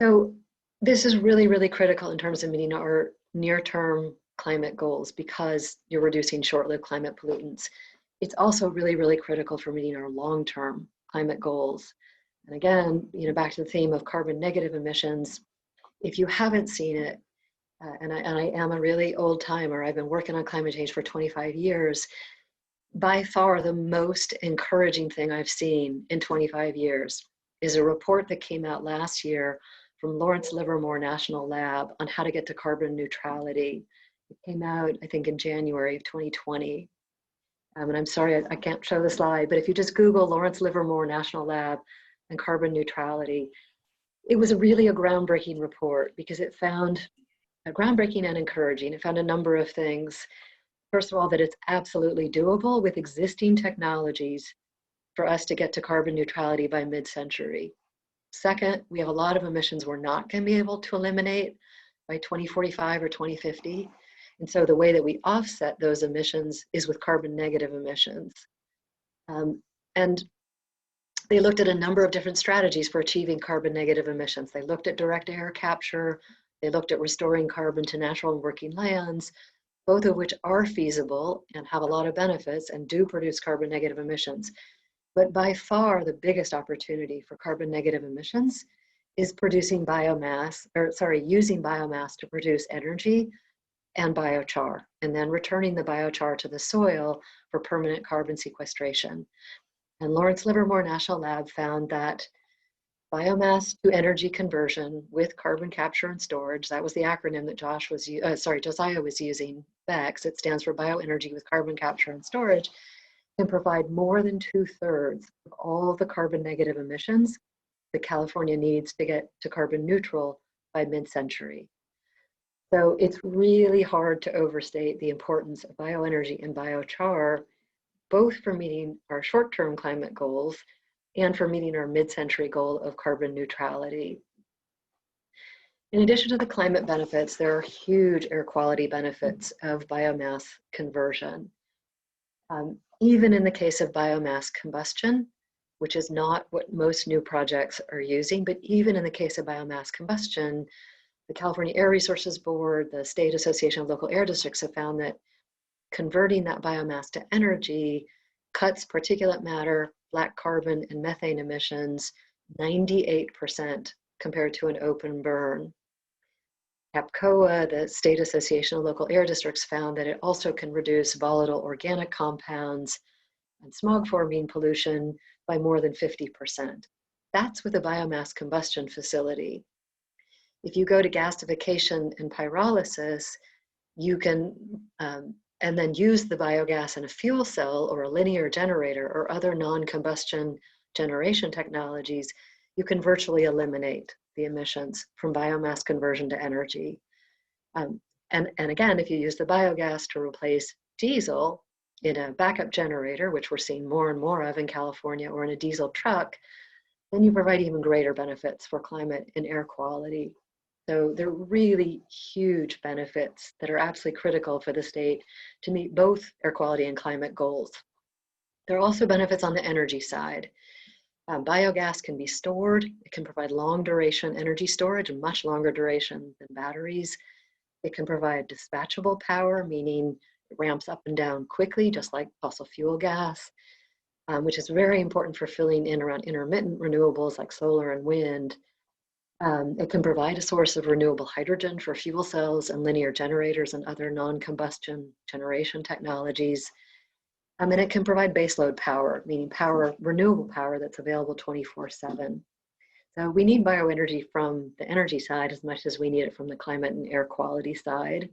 So this is really, really critical in terms of meeting our near-term climate goals because you're reducing short-lived climate pollutants. It's also really, really critical for meeting our long-term climate goals. And again, back to the theme of carbon negative emissions, if you haven't seen it, and I am a really old timer, I've been working on climate change for 25 years, by far the most encouraging thing I've seen in 25 years is a report that came out last year from Lawrence Livermore National Lab on how to get to carbon neutrality. It came out, I think, in January of 2020. And I'm sorry, I can't show the slide, but if you just Google Lawrence Livermore National Lab and carbon neutrality, it was really a groundbreaking report because it found groundbreaking and encouraging. It found a number of things. First of all, that it's absolutely doable with existing technologies for us to get to carbon neutrality by mid-century. Second, we have a lot of emissions we're not going to be able to eliminate by 2045 or 2050. And so the way that we offset those emissions is with carbon negative emissions. And they looked at a number of different strategies for achieving carbon negative emissions. They looked at direct air capture. They looked at restoring carbon to natural and working lands, both of which are feasible and have a lot of benefits and do produce carbon negative emissions. But by far the biggest opportunity for carbon negative emissions is using biomass to produce energy and biochar, and then returning the biochar to the soil for permanent carbon sequestration. And Lawrence Livermore National Lab found that biomass to energy conversion with carbon capture and storage, that was the acronym that Josiah was using, BECS, it stands for Bioenergy with Carbon Capture and Storage, can provide more than 2/3 of all the carbon negative emissions that California needs to get to carbon neutral by mid-century. So it's really hard to overstate the importance of bioenergy and biochar, both for meeting our short-term climate goals and for meeting our mid-century goal of carbon neutrality. In addition to the climate benefits, there are huge air quality benefits of biomass conversion. Even in the case of biomass combustion, which is not what most new projects are using, but even in the case of biomass combustion, the California Air Resources Board, the State Association of Local Air Districts have found that converting that biomass to energy cuts particulate matter, black carbon, and methane emissions 98% compared to an open burn. CAPCOA, the State Association of Local Air Districts, found that it also can reduce volatile organic compounds and smog-forming pollution by more than 50%. That's with a biomass combustion facility. If you go to gasification and pyrolysis, you can, and then use the biogas in a fuel cell or a linear generator or other non-combustion generation technologies, you can virtually eliminate the emissions from biomass conversion to energy. And again, if you use the biogas to replace diesel in a backup generator, which we're seeing more and more of in California, or in a diesel truck, then you provide even greater benefits for climate and air quality. So there are really huge benefits that are absolutely critical for the state to meet both air quality and climate goals. There are also benefits on the energy side. Biogas can be stored. It can provide long duration energy storage, much longer duration than batteries. It can provide dispatchable power, meaning it ramps up and down quickly, just like fossil fuel gas, which is very important for filling in around intermittent renewables like solar and wind. It can provide a source of renewable hydrogen for fuel cells and linear generators and other non-combustion generation technologies. And it can provide baseload power, meaning power, renewable power that's available 24/7. So we need bioenergy from the energy side as much as we need it from the climate and air quality side.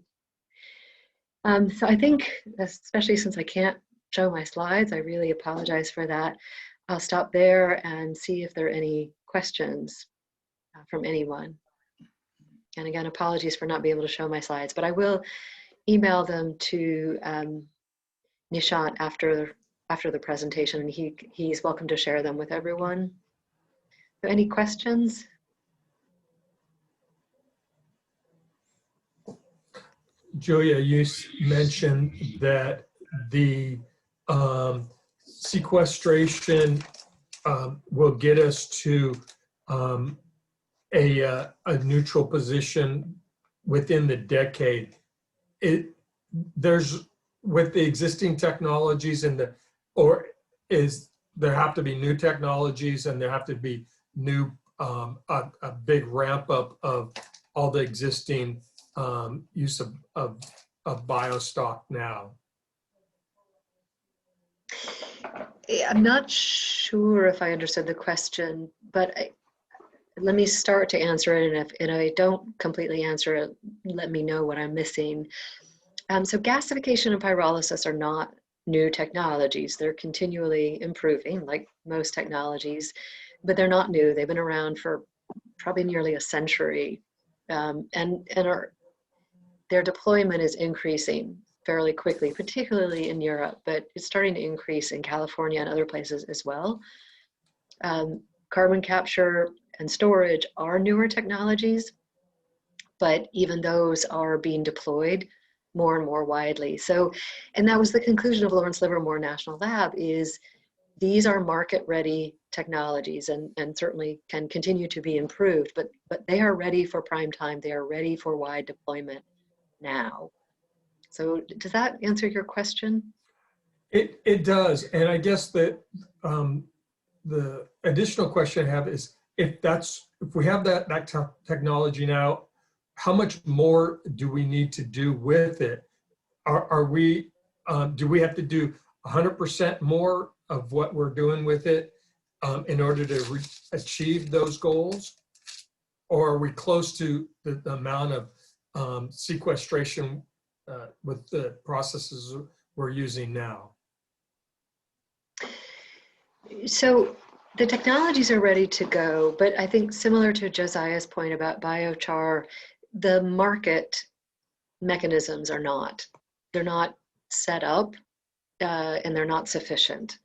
So I think, especially since I can't show my slides, I really apologize for that. I'll stop there and see if there are any questions from anyone. And again, apologies for not being able to show my slides, but I will email them to Nishant after the presentation, and he's welcome to share them with everyone. So any questions? Julia, you mentioned that the sequestration will get us to a neutral position within the decade. There's, with the existing technologies and there have to be new technologies, and there have to be new, a big ramp up of all the existing use of biostock now? I'm not sure if I understood the question, but let me start to answer it, and if I don't completely answer it, let me know what I'm missing. So gasification and pyrolysis are not new technologies. They're continually improving, like most technologies, but they're not new. They've been around for probably nearly a century, and their deployment is increasing fairly quickly, particularly in Europe, but it's starting to increase in California and other places as well. Carbon capture and storage are newer technologies, but even those are being deployed more and more widely. So, and that was the conclusion of Lawrence Livermore National Lab, is these are market-ready technologies, and certainly can continue to be improved, but they are ready for prime time. They are ready for wide deployment now. So does that answer your question? It does, and I guess that the additional question I have is, if we have that technology now, how much more do we need to do with it? Do we have to do 100% more of what we're doing with it in order to achieve those goals? Or are we close to the amount of sequestration with the processes we're using now? So the technologies are ready to go, but I think similar to Josiah's point about biochar, the market mechanisms are not. They're not set up and they're not sufficient.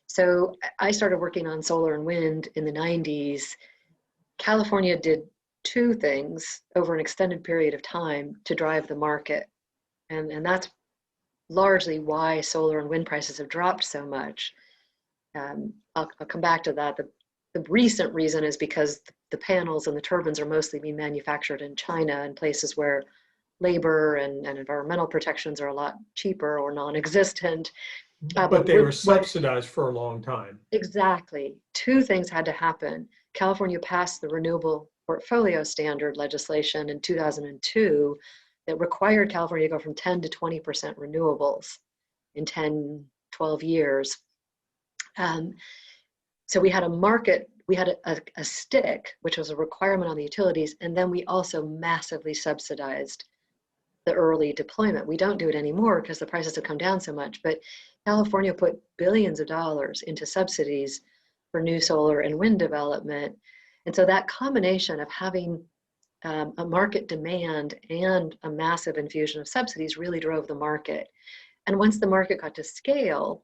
So I started working on solar and wind in the 90s. California did two things over an extended period of time to drive the market. And that's largely why solar and wind prices have dropped so much. I'll come back to that. The recent reason is because the panels and the turbines are mostly being manufactured in China, in places where labor and environmental protections are a lot cheaper or non-existent. But they were subsidized for a long time. Exactly. Two things had to happen. California passed the Renewable Portfolio Standard legislation in 2002 that required California to go from 10 to 20% renewables in 10, 12 years. So we had a market, we had a stick, which was a requirement on the utilities, and then we also massively subsidized the early deployment. We don't do it anymore because the prices have come down so much, but California put billions of dollars into subsidies for new solar and wind development. And so that combination of having a market demand and a massive infusion of subsidies really drove the market. And once the market got to scale,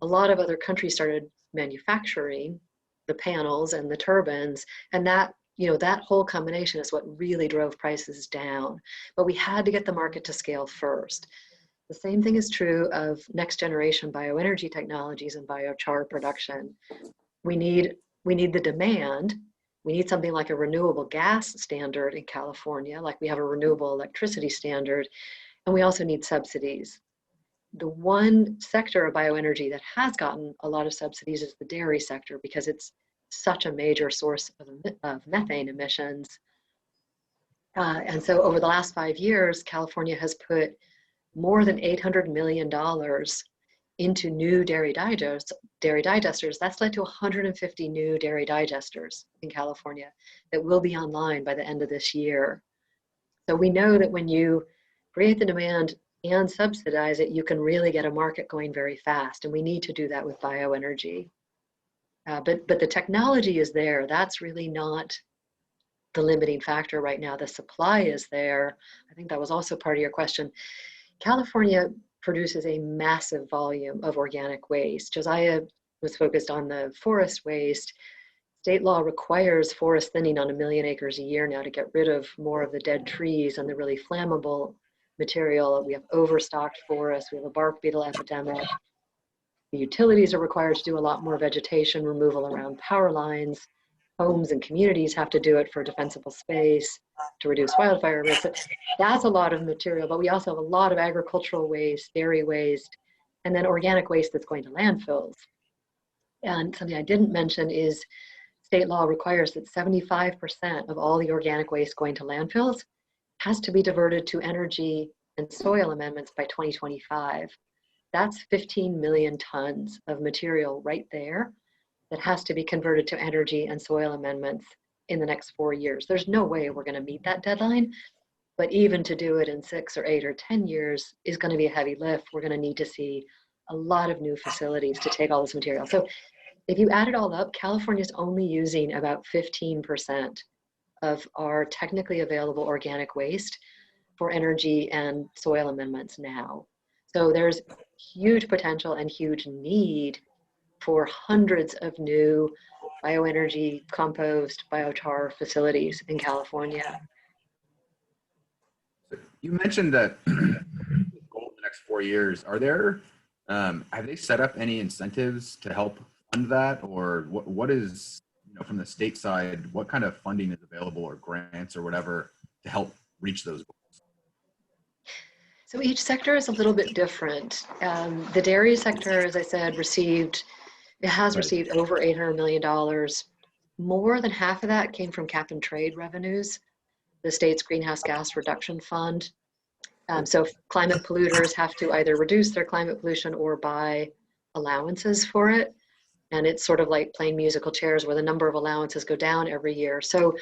a lot of other countries started manufacturing the panels and the turbines, and that, you know, that whole combination is what really drove prices down. But we had to get the market to scale first. The same thing is true of next generation bioenergy technologies and biochar production. We need the demand. We need something like a renewable gas standard in California, like we have a renewable electricity standard, and we also need subsidies. The one sector of bioenergy that has gotten a lot of subsidies is the dairy sector, because it's such a major source of methane emissions. And so over the last 5 years, California has put more than $800 million into new dairy digesters. That's led to 150 new dairy digesters in California that will be online by the end of this year. So we know that when you create the demand and subsidize it, you can really get a market going very fast. And we need to do that with bioenergy. But the technology is there. That's really not the limiting factor right now. The supply is there. I think that was also part of your question. California produces a massive volume of organic waste. Josiah was focused on the forest waste. State law requires forest thinning on 1 million acres a year now to get rid of more of the dead trees and the really flammable material. We have overstocked forests. We have a bark beetle epidemic. The utilities are required to do a lot more vegetation removal around power lines. Homes and communities have to do it for defensible space to reduce wildfire risk. That's a lot of material, but we also have a lot of agricultural waste, dairy waste, and then organic waste that's going to landfills. And something I didn't mention is state law requires that 75% of all the organic waste going to landfills has to be diverted to energy and soil amendments by 2025. That's 15 million tons of material right there that has to be converted to energy and soil amendments in the next 4 years. There's no way we're going to meet that deadline, but even to do it in 6 or 8 or 10 years is going to be a heavy lift. We're going to need to see a lot of new facilities to take all this material. So if you add it all up, California's only using about 15% of our technically available organic waste for energy and soil amendments now. So there's huge potential and huge need for hundreds of new bioenergy, compost, biochar facilities in California. You mentioned that goal in the next 4 years. Are there, have they set up any incentives to help fund that, or what is, you know, from the state side, what kind of funding is available, or grants or whatever, to help reach those goals? So each sector is a little bit different. The dairy sector, as I said, has received over $800 million. More than half of that came from cap and trade revenues, the state's greenhouse gas reduction fund. So climate polluters have to either reduce their climate pollution or buy allowances for it. And it's sort of like playing musical chairs where the number of allowances go down every year. So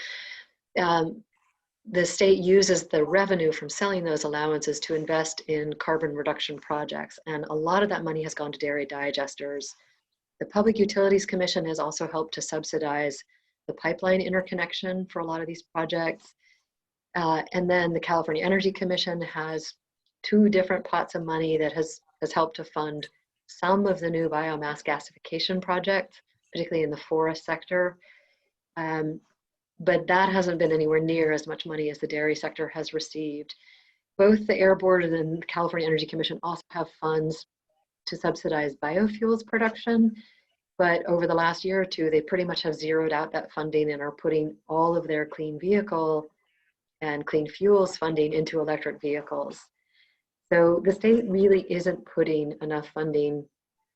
the state uses the revenue from selling those allowances to invest in carbon reduction projects. And a lot of that money has gone to dairy digesters. The Public Utilities Commission has also helped to subsidize the pipeline interconnection for a lot of these projects. And then the California Energy Commission has 2 different pots of money that has helped to fund some of the new biomass gasification projects, particularly in the forest sector. But that hasn't been anywhere near as much money as the dairy sector has received. Both the Air Board and the California Energy Commission also have funds to subsidize biofuels production, but over the last year or 2, they pretty much have zeroed out that funding and are putting all of their clean vehicle and clean fuels funding into electric vehicles. So the state really isn't putting enough funding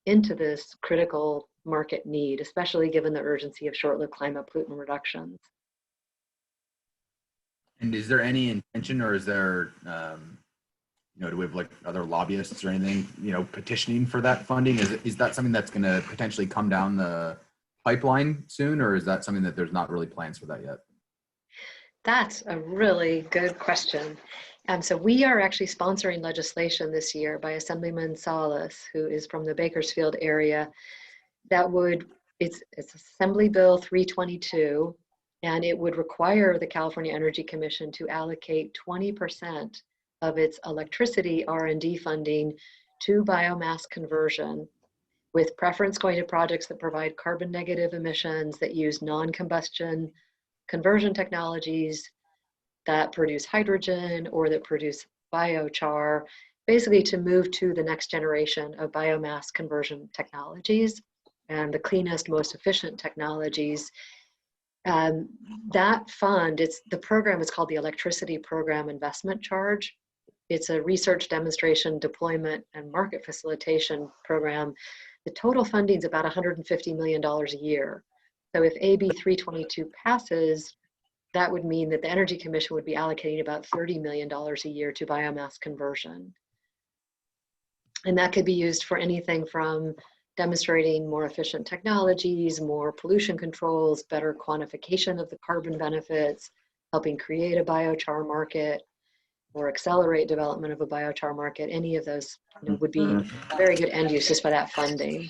into this critical market need, especially given the urgency of short-lived climate pollutant reductions. And is there any intention, or is there you know, do we have like other lobbyists or anything, you know, petitioning for that funding? Is that something that's going to potentially come down the pipeline soon, or is that something that there's not really plans for that yet? That's a really good question. So we are actually sponsoring legislation this year by Assemblyman Salas, who is from the Bakersfield area, that would, it's Assembly Bill 322, and it would require the California Energy Commission to allocate 20% of its electricity R&D funding to biomass conversion, with preference going to projects that provide carbon negative emissions, that use non-combustion conversion technologies, that produce hydrogen or that produce biochar, basically to move to the next generation of biomass conversion technologies and the cleanest, most efficient technologies. That fund, the program is called the Electricity Program Investment Charge. It's a research, demonstration, deployment, and market facilitation program. The total funding is about $150 million a year. So if AB 322 passes, that would mean that the Energy Commission would be allocating about $30 million a year to biomass conversion. And that could be used for anything from demonstrating more efficient technologies, more pollution controls, better quantification of the carbon benefits, helping create a biochar market, or accelerate development of a biochar market. Any of those, you know, would be very good end uses for that funding.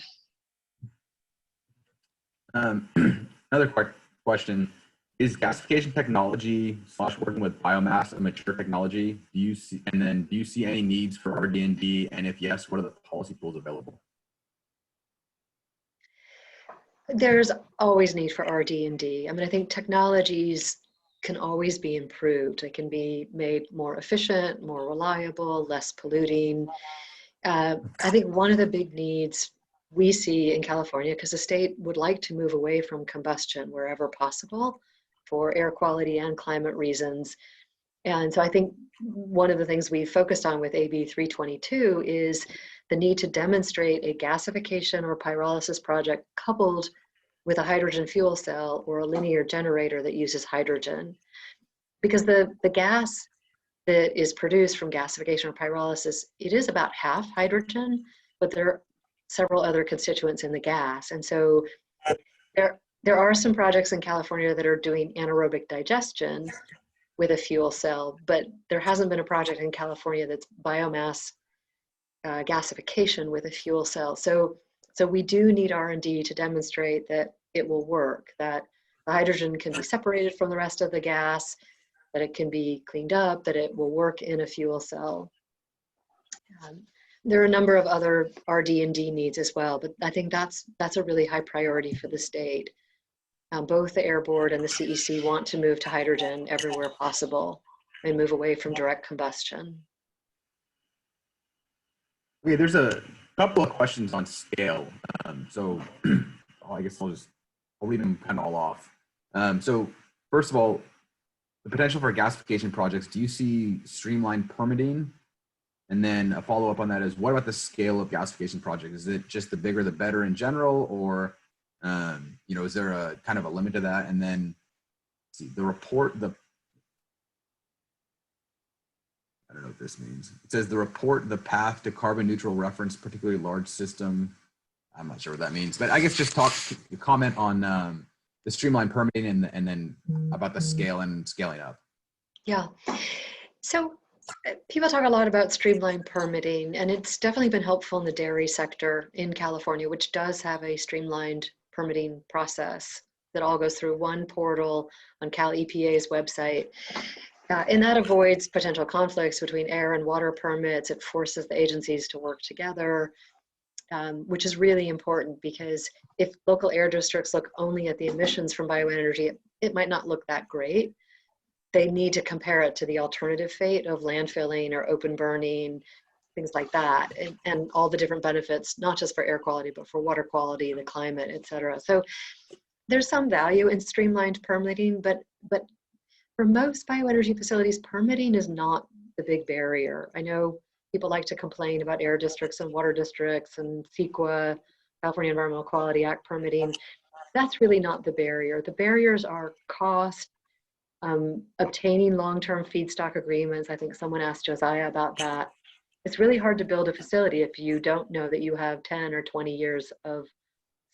Another question. Is gasification technology / working with biomass a mature technology? Do you see any needs for RD&D? And if yes, what are the policy tools available? There's always need for RD&D. I mean, I think technologies can always be improved. They can be made more efficient, more reliable, less polluting. I think one of the big needs we see in California, because the state would like to move away from combustion wherever possible for air quality and climate reasons. And so I think one of the things we focused on with AB 322 is the need to demonstrate a gasification or pyrolysis project coupled with a hydrogen fuel cell or a linear generator that uses hydrogen. Because the gas that is produced from gasification or pyrolysis, it is about half hydrogen, but there are several other constituents in the gas. And so there are some projects in California that are doing anaerobic digestion with a fuel cell, but there hasn't been a project in California that's biomass gasification with a fuel cell. So we do need R&D to demonstrate that it will work, that the hydrogen can be separated from the rest of the gas, that it can be cleaned up, that it will work in a fuel cell. There are a number of other RD&D needs as well, but I think that's a really high priority for the state. Both the Air Board and the CEC want to move to hydrogen everywhere possible and move away from direct combustion. Okay, there's a couple of questions on scale. I guess I'll leave them kind of all off. So first of all, the potential for gasification projects, do you see streamlined permitting? And then a follow-up on that is, what about the scale of gasification projects? Is it just the bigger the better in general, or you know, is there a kind of a limit to that? And then see the report, I don't know what this means. It says the report, the path to carbon neutral reference, particularly large system. I'm not sure what that means, but I guess just comment on the streamlined permitting and then about the scale and scaling up. Yeah, so people talk a lot about streamlined permitting, and it's definitely been helpful in the dairy sector in California, which does have a streamlined permitting process that all goes through one portal on Cal EPA's website. And that avoids potential conflicts between air and water permits. It forces the agencies to work together, which is really important, because if local air districts look only at the emissions from bioenergy, it might not look that great. They need to compare it to the alternative fate of landfilling or open burning, things like that, and all the different benefits, not just for air quality, but for water quality, the climate, et cetera. So there's some value in streamlined permitting, but for most bioenergy facilities, permitting is not the big barrier. I know people like to complain about air districts and water districts and CEQA, California Environmental Quality Act permitting. That's really not the barrier. The barriers are cost, obtaining long-term feedstock agreements. I think someone asked Josiah about that. it's really hard to build a facility if you don't know that you have 10 or 20 years of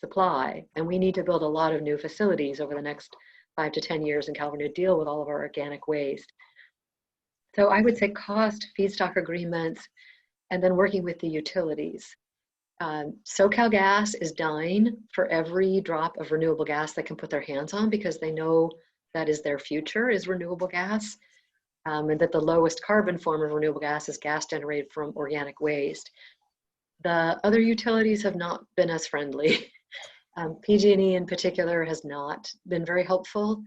supply. And we need to build a lot of new facilities over the next 5 to 10 years in California to deal with all of our organic waste. So I would say cost, feedstock agreements, and then working with the utilities. SoCal Gas is dying for every drop of renewable gas they can put their hands on, because they know that is their future, is renewable gas, and that the lowest carbon form of renewable gas is gas generated from organic waste. The other utilities have not been as friendly. PG&E in particular has not been very helpful,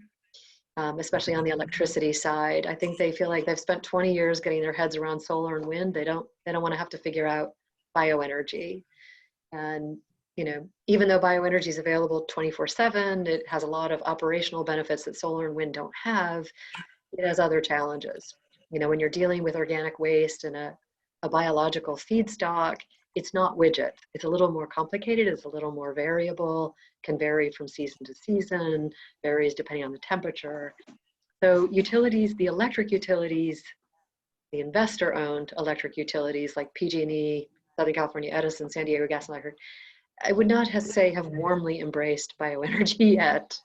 especially on the electricity side. I think they feel like they've spent 20 years getting their heads around solar and wind. They don't want to have to figure out bioenergy. And, you know, even though bioenergy is available 24/7, it has a lot of operational benefits that solar and wind don't have. It has other challenges. You know, when you're dealing with organic waste and a biological feedstock, it's not widget. It's a little more complicated. It's a little more variable, can vary from season to season, varies depending on the temperature. So utilities, the electric utilities, the investor-owned electric utilities like PG&E, Southern California Edison, San Diego Gas and Electric, I would not say have warmly embraced bioenergy yet.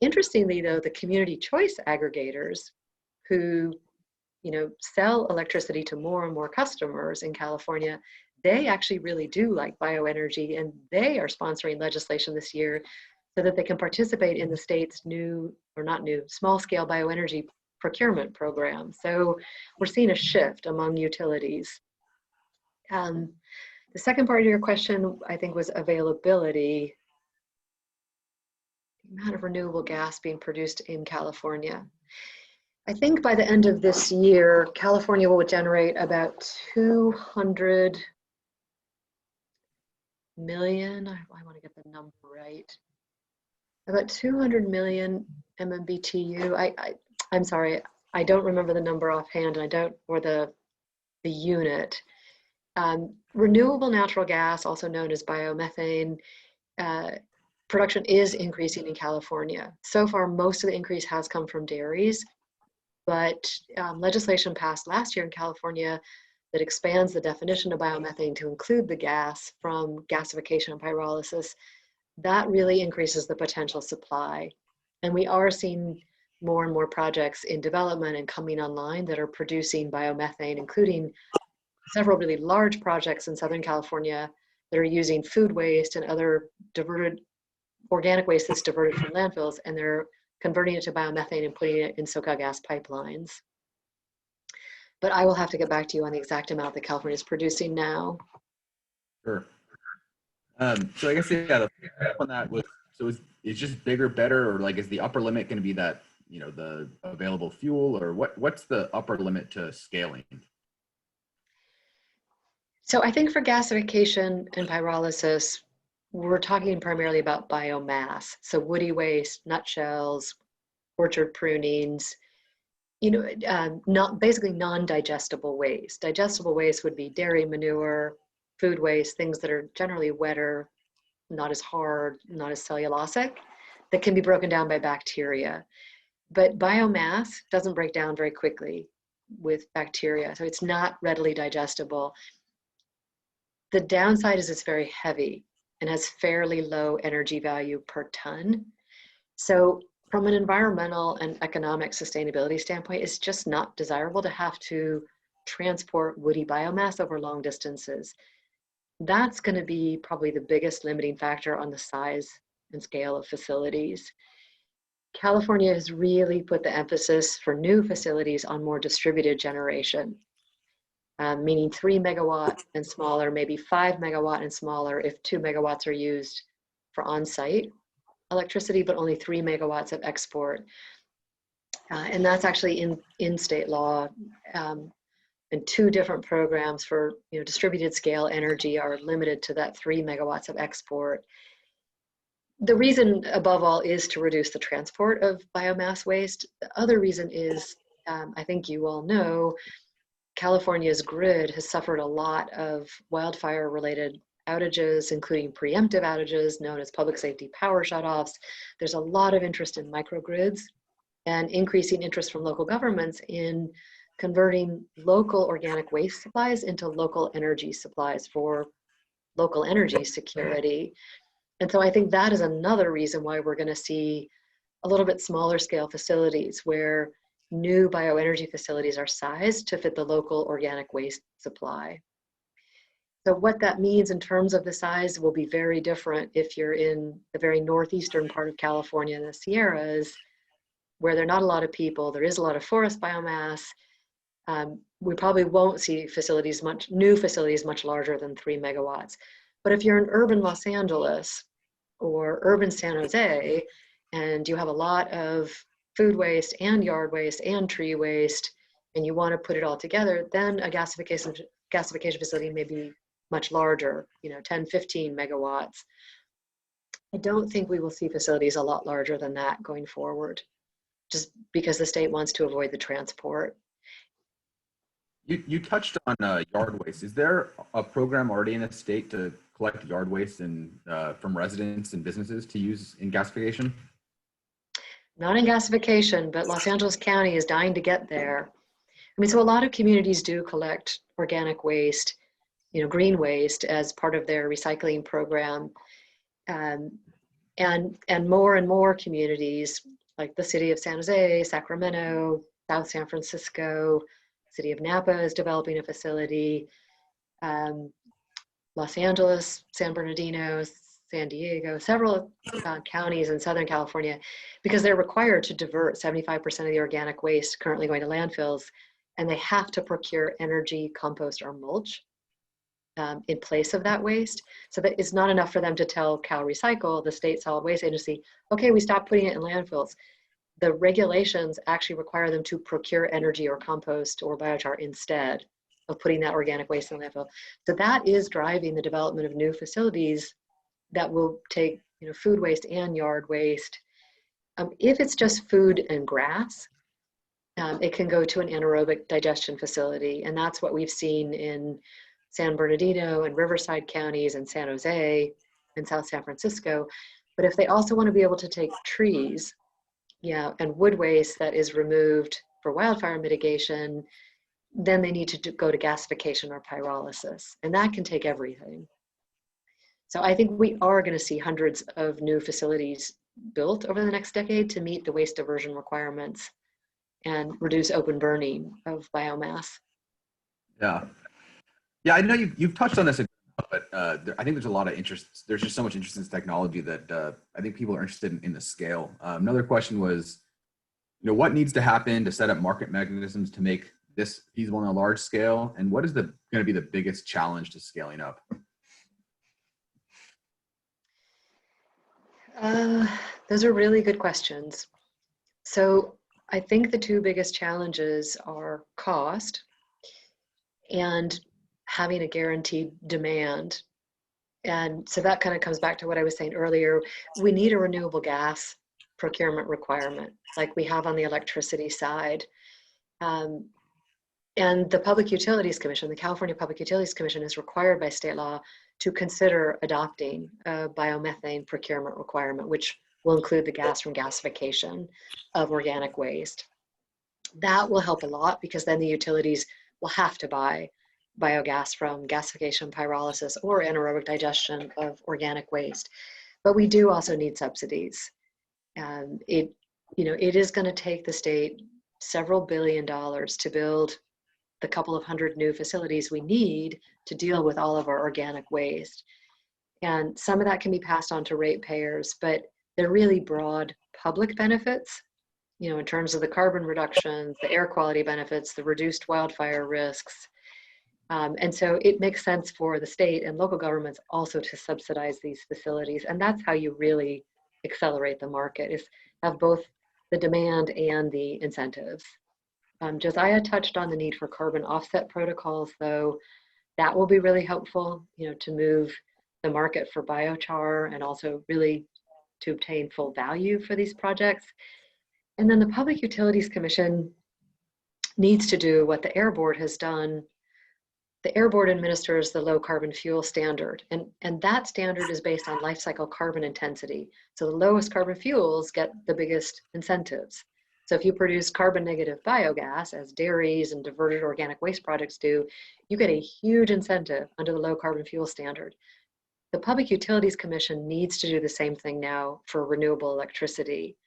Interestingly though, the community choice aggregators who, you know, sell electricity to more and more customers in California, they actually really do like bioenergy, and they are sponsoring legislation this year so that they can participate in the state's new, or not new, small scale bioenergy procurement program. So we're seeing a shift among utilities. The second part of your question, I think, was availability, the amount of renewable gas being produced in California. I think by the end of this year, California will generate about 200 million, I want to get the number right, about 200 million MMBTU. I'm sorry, I don't remember the number offhand, and I don't, or the unit. Renewable natural gas, also known as biomethane, production is increasing in California. So far, most of the increase has come from dairies, but legislation passed last year in California that expands the definition of biomethane to include the gas from gasification and pyrolysis. That really increases the potential supply. And we are seeing more and more projects in development and coming online that are producing biomethane, including several really large projects in Southern California that are using food waste and other diverted organic waste that's diverted from landfills, and they're converting it to biomethane and putting it in SoCal gas pipelines. But I will have to get back to you on the exact amount that California is producing now. Sure. So I guess, yeah, the on that was, so is just bigger, better, or like, is the upper limit going to be that, you know, the available fuel, or what's the upper limit to scaling? So I think for gasification and pyrolysis, we're talking primarily about biomass. So woody waste, nutshells, orchard prunings, you know, basically non-digestible waste. Digestible waste would be dairy manure, food waste, things that are generally wetter, not as hard, not as cellulosic, that can be broken down by bacteria. But biomass doesn't break down very quickly with bacteria, so it's not readily digestible. The downside is it's very heavy and has fairly low energy value per ton. So from an environmental and economic sustainability standpoint, it's just not desirable to have to transport woody biomass over long distances. That's going to be probably the biggest limiting factor on the size and scale of facilities. California has really put the emphasis for new facilities on more distributed generation, meaning 3 megawatt and smaller, maybe 5 megawatt and smaller if 2 megawatts are used for on-site electricity, but only 3 megawatts of export. And that's actually in state law. And 2 different programs for, you know, distributed scale energy are limited to that 3 megawatts of export. The reason above all is to reduce the transport of biomass waste. The other reason is, I think you all know, California's grid has suffered a lot of wildfire related outages, including preemptive outages known as public safety power shutoffs. There's a lot of interest in microgrids and increasing interest from local governments in converting local organic waste supplies into local energy supplies for local energy security. And so I think that is another reason why we're going to see a little bit smaller scale facilities where new bioenergy facilities are sized to fit the local organic waste supply. So what that means in terms of the size will be very different if you're in the very northeastern part of California and the Sierras, where there are not a lot of people, there is a lot of forest biomass. We probably won't see new facilities much larger than 3 megawatts. But if you're in urban Los Angeles or urban San Jose, and you have a lot of food waste and yard waste and tree waste, and you want to put it all together, then a gasification facility may be much larger, 10, 15 megawatts. I don't think we will see facilities a lot larger than that going forward, just because the state wants to avoid the transport. You touched on yard waste. Is there a program already in the state to collect yard waste from residents and businesses to use in gasification? Not in gasification, but Los Angeles County is dying to get there. I mean, so a lot of communities do collect organic waste, green waste as part of their recycling program. And more and more communities, like the city of San Jose, Sacramento, South San Francisco, city of Napa is developing a facility, Los Angeles, San Bernardino, San Diego, several counties in Southern California, because they're required to divert 75% of the organic waste currently going to landfills, and they have to procure energy, compost, or mulch in place of that waste. So that it's not enough for them to tell Cal Recycle, the state solid waste agency, okay, we stopped putting it in landfills. The regulations actually require them to procure energy or compost or biochar instead of putting that organic waste in the landfill. So that is driving the development of new facilities that will take food waste and yard waste. If it's just food and grass, it can go to an anaerobic digestion facility. And that's what we've seen in San Bernardino and Riverside counties and San Jose and South San Francisco. But if they also want to be able to take trees, and wood waste that is removed for wildfire mitigation, then they need to go to gasification or pyrolysis. And that can take everything. So I think we are going to see hundreds of new facilities built over the next decade to meet the waste diversion requirements and reduce open burning of biomass. Yeah, I know you've touched on this, but I think there's a lot of interest. There's just so much interest in this technology that I think people are interested in the scale. Another question was, what needs to happen to set up market mechanisms to make this feasible on a large scale, and what is going to be the biggest challenge to scaling up? Those are really good questions. So I think the two biggest challenges are cost and having a guaranteed demand. And so that kind of comes back to what I was saying earlier. We need a renewable gas procurement requirement like we have on the electricity side. And the Public Utilities Commission, the California Public Utilities Commission, is required by state law to consider adopting a biomethane procurement requirement, which will include the gas from gasification of organic waste. That will help a lot because then the utilities will have to buy biogas from gasification, pyrolysis, or anaerobic digestion of organic waste. But we do also need subsidies. It is going to take the state several $billions to build the couple of hundred new facilities we need to deal with all of our organic waste. And some of that can be passed on to ratepayers, but they're really broad public benefits, in terms of the carbon reductions, the air quality benefits, the reduced wildfire risks. And so it makes sense for the state and local governments also to subsidize these facilities. And that's how you really accelerate the market, is have both the demand and the incentives. Josiah touched on the need for carbon offset protocols, though. That will be really helpful, to move the market for biochar and also really to obtain full value for these projects. And then the Public Utilities Commission needs to do what the Air Board has done. The Air Board administers the low carbon fuel standard, and that standard is based on life cycle carbon intensity. So the lowest carbon fuels get the biggest incentives. So if you produce carbon negative biogas, as dairies and diverted organic waste projects do, you get a huge incentive under the low carbon fuel standard. The Public Utilities Commission needs to do the same thing now for renewable electricity.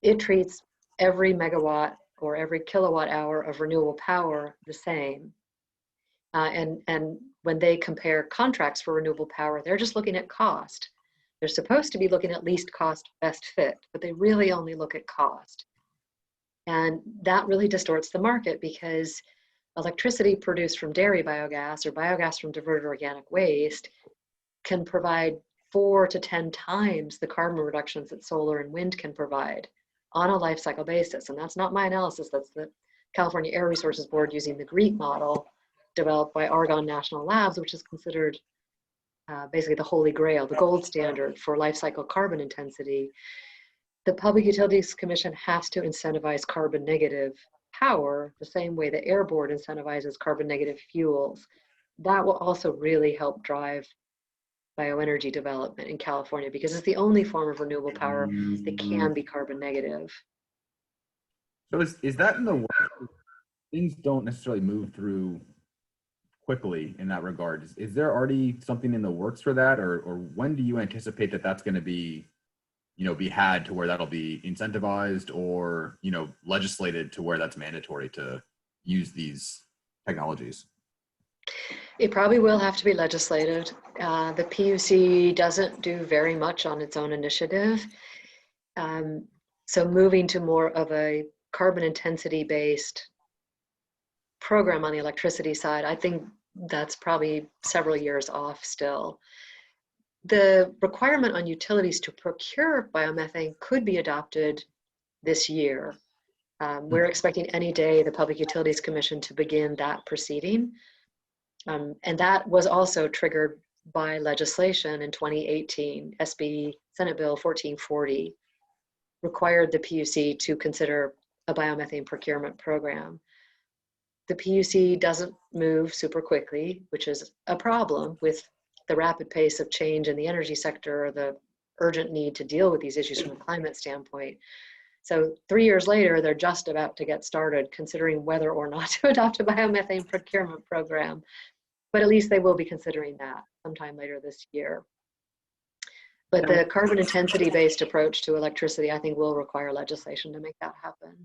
It treats every megawatt or every kilowatt hour of renewable power the same. And when they compare contracts for renewable power, they're just looking at cost. They're supposed to be looking at least cost, best fit, but they really only look at cost. And that really distorts the market, because electricity produced from dairy biogas or biogas from diverted organic waste can provide 4 to 10 times the carbon reductions that solar and wind can provide on a life cycle basis. And that's not my analysis, that's the California Air Resources Board using the GREET model developed by Argonne National Labs, which is considered basically the holy grail, the gold standard for life cycle carbon intensity. The Public Utilities Commission has to incentivize carbon negative power the same way the Air Board incentivizes carbon negative fuels. That will also really help drive bioenergy development in California, because it's the only form of renewable power that can be carbon negative. So is that in the works? Things don't necessarily move through quickly in that regard. Is there already something in the works for that, or when do you anticipate that that's going to be, be had to where that'll be incentivized, or, legislated to where that's mandatory to use these technologies? It probably will have to be legislated. The PUC doesn't do very much on its own initiative. So moving to more of a carbon intensity based program on the electricity side, I think that's probably several years off still. The requirement on utilities to procure biomethane could be adopted this year. We're expecting any day the Public Utilities Commission to begin that proceeding. And that was also triggered by legislation in 2018. SB Senate Bill 1440 required the PUC to consider a biomethane procurement program. The PUC doesn't move super quickly, which is a problem with the rapid pace of change in the energy sector, or the urgent need to deal with these issues from a climate standpoint. So 3 years later, they're just about to get started considering whether or not to adopt a biomethane procurement program. But at least they will be considering that sometime later this year. But the carbon intensity based approach to electricity, I think, will require legislation to make that happen.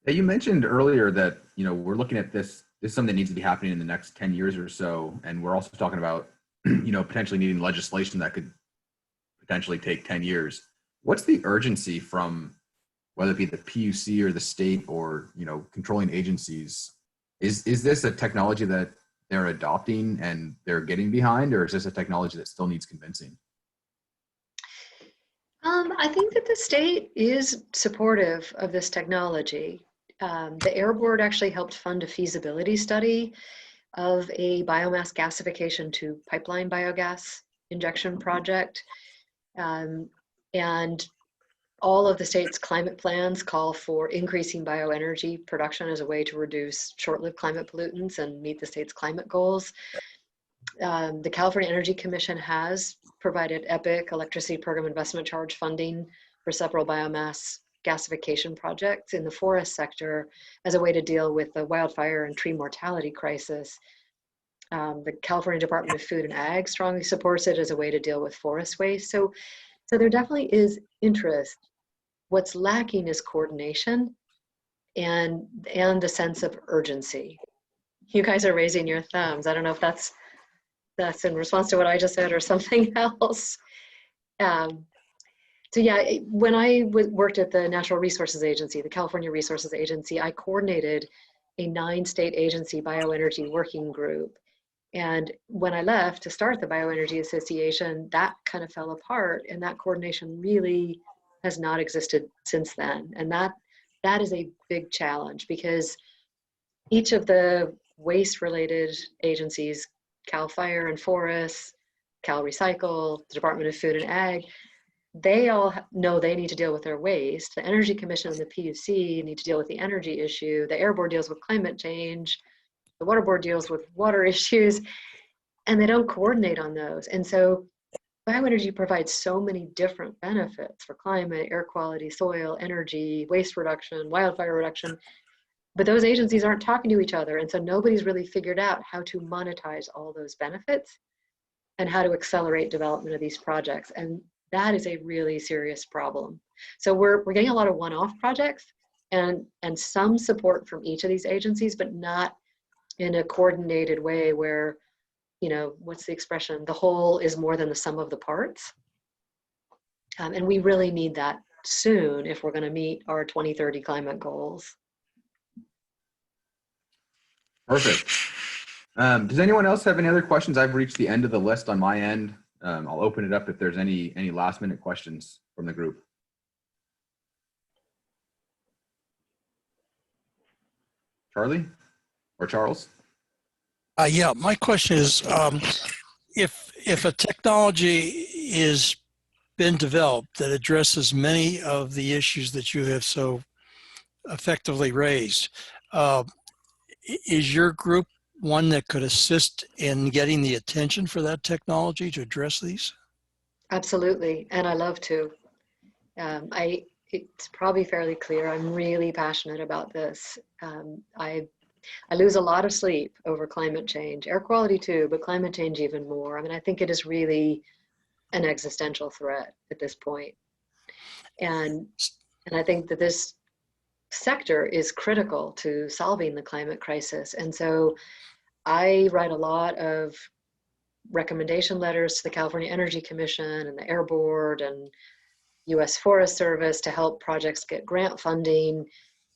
You mentioned earlier that, we're looking at this is something that needs to be happening in the next 10 years or so. And we're also talking about, potentially needing legislation that could potentially take 10 years. What's the urgency from, whether it be the PUC or the state or, controlling agencies? Is this a technology that they're adopting and they're getting behind, or is this a technology that still needs convincing? I think that the state is supportive of this technology. The Air Board actually helped fund a feasibility study of a biomass gasification to pipeline biogas injection project. And all of the state's climate plans call for increasing bioenergy production as a way to reduce short-lived climate pollutants and meet the state's climate goals. The California Energy Commission has provided EPIC, Electricity Program Investment Charge funding, for several biomass gasification projects in the forest sector as a way to deal with the wildfire and tree mortality crisis. The California Department of Food and Ag strongly supports it as a way to deal with forest waste. So there definitely is interest. What's lacking is coordination and the sense of urgency. You guys are raising your thumbs. I don't know if that's in response to what I just said or something else. So yeah, when I worked at the Natural Resources Agency, the California Resources Agency, I coordinated a 9-state agency bioenergy working group. And when I left to start the Bioenergy Association, that kind of fell apart, and that coordination really has not existed since then. And that is a big challenge, because each of the waste-related agencies, Cal Fire and Forests, Cal Recycle, the Department of Food and Ag, they all know they need to deal with their waste. The Energy Commission and the PUC need to deal with the energy issue. The Air Board deals with climate change. The Water Board deals with water issues, and they don't coordinate on those. And so bioenergy provides so many different benefits for climate, air quality, soil, energy, waste reduction, wildfire reduction, but those agencies aren't talking to each other. And so nobody's really figured out how to monetize all those benefits and how to accelerate development of these projects. And that is a really serious problem. So we're getting a lot of one-off projects and some support from each of these agencies, but not in a coordinated way where, you know, what's the expression? The whole is more than the sum of the parts. And we really need that soon if we're going to meet our 2030 climate goals. Perfect. Does anyone else have any other questions? I've reached the end of the list on my end. I'll open it up if there's any last minute questions from the group. Charlie or Charles? Yeah, my question is, if a technology is been developed that addresses many of the issues that you have so effectively raised, is your group one that could assist in getting the attention for that technology to address these? Absolutely, and I love to. It's probably fairly clear, I'm really passionate about this. I lose a lot of sleep over climate change, air quality too, but climate change even more. I mean, I think it is really an existential threat at this point. And I think that this sector is critical to solving the climate crisis. And so I write a lot of recommendation letters to the California Energy Commission and the Air Board and US Forest Service to help projects get grant funding.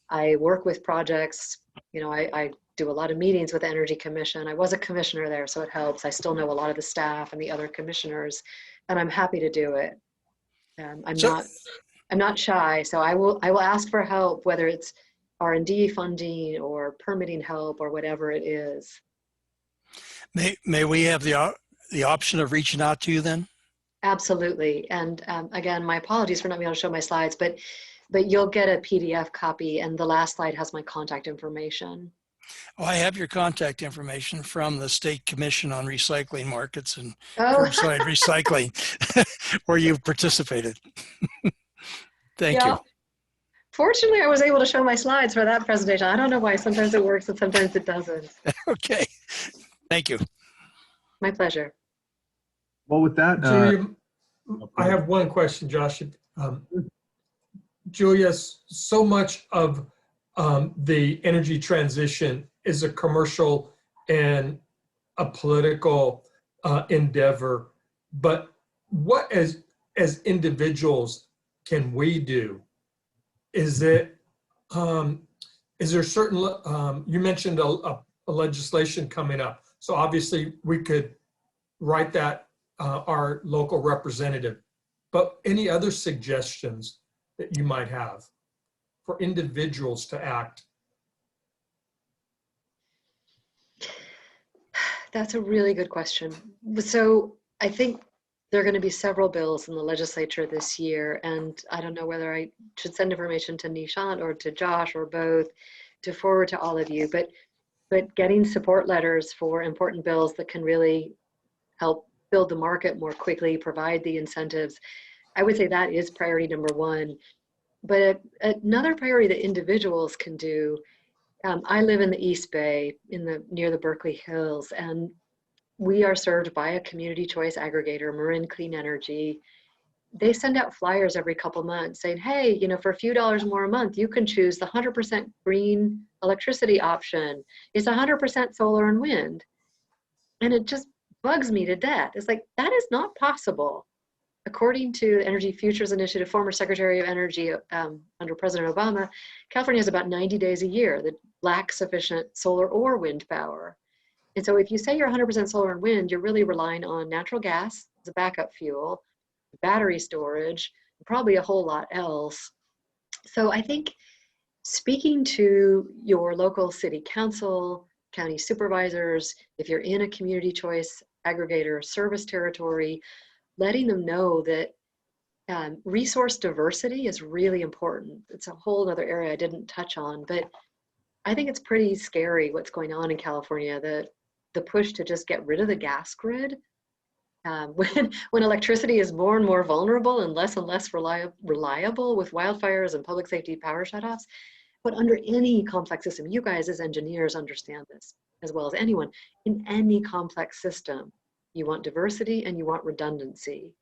I work with projects, you know, I do a lot of meetings with the Energy Commission. I was a commissioner there, so it helps. I still know a lot of the staff and the other commissioners, and I'm happy to do it. I'm not shy, so I will ask for help, whether it's R&D funding or permitting help or whatever it is. May we have the option of reaching out to you then? Absolutely. And again, my apologies for not being able to show my slides, but you'll get a PDF copy, and the last slide has my contact information. Oh, I have your contact information from the State Commission on Recycling Markets and Curbside Recycling, where you've participated. Thank you. Fortunately, I was able to show my slides for that presentation. I don't know why. Sometimes it works and sometimes it doesn't. Okay. Thank you. My pleasure. Well, with that, Julia, I have one question, Josh. Julia, so much of the energy transition is a commercial and a political endeavor, but what as individuals can we do? Is there certain, you mentioned a legislation coming up, so obviously we could write that our local representative, but any other suggestions that you might have for individuals to act? That's a really good question. So I think there are going to be several bills in the legislature this year, and I don't know whether I should send information to Nishant or to Josh or both to forward to all of you, but getting support letters for important bills that can really help build the market more quickly, provide the incentives, I would say that is priority number one. But another priority that individuals can do, I live in the East Bay near the Berkeley Hills, and we are served by a community choice aggregator, Marin Clean Energy. They send out flyers every couple months saying, hey, you know, for a few dollars more a month, you can choose the 100% green electricity option. It's 100% solar and wind. And it just bugs me to death. It's like, that is not possible. According to the Energy Futures Initiative, former Secretary of Energy under President Obama, California has about 90 days a year that lack sufficient solar or wind power. And so if you say you're 100% solar and wind, you're really relying on natural gas as a backup fuel, battery storage, probably a whole lot else. So I think speaking to your local city council, county supervisors, if you're in a community choice aggregator service territory, letting them know that resource diversity is really important. It's a whole other area I didn't touch on, but I think it's pretty scary what's going on in California, the push to just get rid of the gas grid. When electricity is more and more vulnerable and less reliable with wildfires and public safety power shutoffs. But under any complex system, you guys as engineers understand this as well as anyone. In any complex system, you want diversity and you want redundancy.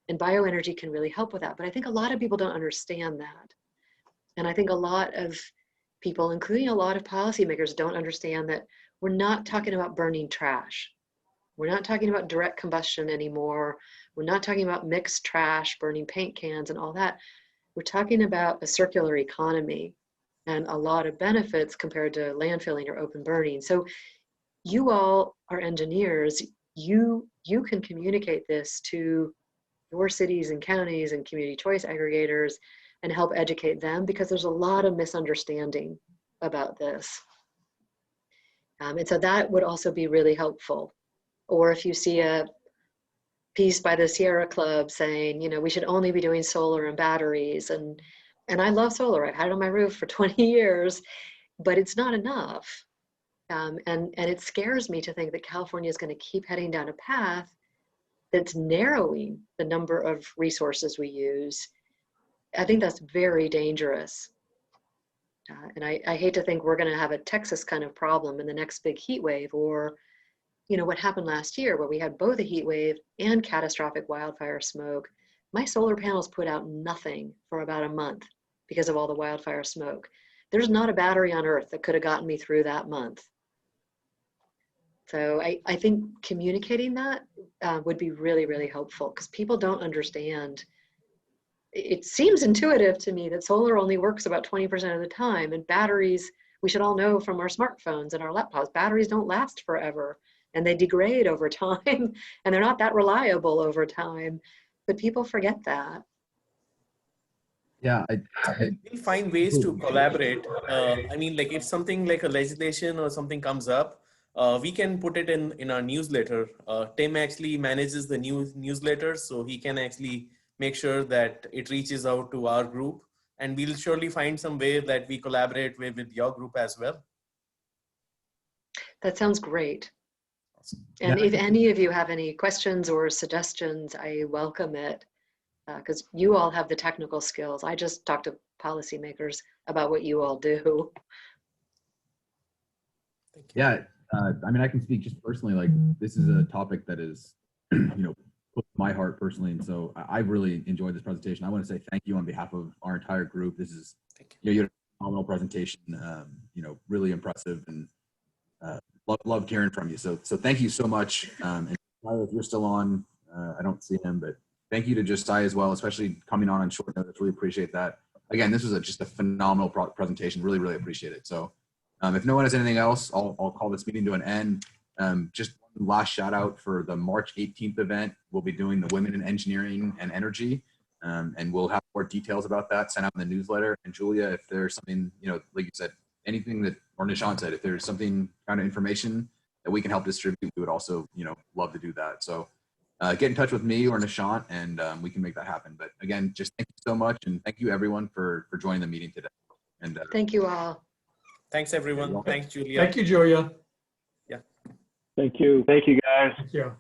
And bioenergy can really help with that. But I think a lot of people don't understand that. And I think a lot of people, including a lot of policymakers, don't understand that we're not talking about burning trash. We're not talking about direct combustion anymore. We're not talking about mixed trash, burning paint cans and all that. We're talking about a circular economy and a lot of benefits compared to landfilling or open burning. So you all are engineers. You can communicate this to your cities and counties and community choice aggregators and help educate them, because there's a lot of misunderstanding about this. And so that would also be really helpful. Or if you see a piece by the Sierra Club saying, you know, we should only be doing solar and batteries, and I love solar. I've had it on my roof for 20 years, but it's not enough. And it scares me to think that California is going to keep heading down a path that's narrowing the number of resources we use. I think that's very dangerous. And I hate to think we're going to have a Texas kind of problem in the next big heat wave, or, you know, what happened last year where we had both a heat wave and catastrophic wildfire smoke. My solar panels put out nothing for about a month because of all the wildfire smoke. There's not a battery on earth that could have gotten me through that month. So I think communicating that would be really, really helpful, because people don't understand. It seems intuitive to me that solar only works about 20% of the time, and batteries, we should all know from our smartphones and our laptops, batteries don't last forever and they degrade over time and they're not that reliable over time, but people forget that. Yeah, We'll find ways to collaborate. I mean, like if something like a legislation or something comes up, we can put it in our newsletter. Tim actually manages the newsletter, so he can actually make sure that it reaches out to our group, and we'll surely find some way that we collaborate with your group as well. That sounds great. And if any of you have any questions or suggestions, I welcome it, because you all have the technical skills. I just talk to policymakers about what you all do. Yeah, I mean, I can speak just personally, like this is a topic that is, you know, put my heart personally. And so I really enjoyed this presentation. I want to say thank you on behalf of our entire group. This is, you know, you had a phenomenal presentation, you know, really impressive, and loved hearing from you. So thank you so much. And if you're still on, I don't see him, but thank you to Josiah as well, especially coming on short notice. Really appreciate that. Again, this was just a phenomenal presentation. Really, really appreciate it. So if no one has anything else, I'll call this meeting to an end. Just one last shout out for the March 18th event. We'll be doing the Women in Engineering and Energy, and we'll have more details about that sent out in the newsletter. And Julia, if there's something, you know, like you said, anything that, or Nishant said, if there's something kind of information that we can help distribute, we would also, you know, love to do that. So get in touch with me or Nishant, and we can make that happen. But again, just thank you so much, and thank you everyone for joining the meeting today. And thank you all. Thanks everyone. Thanks, Julia. Thank you, Julia. Yeah. Thank you. Thank you, guys. Thank you.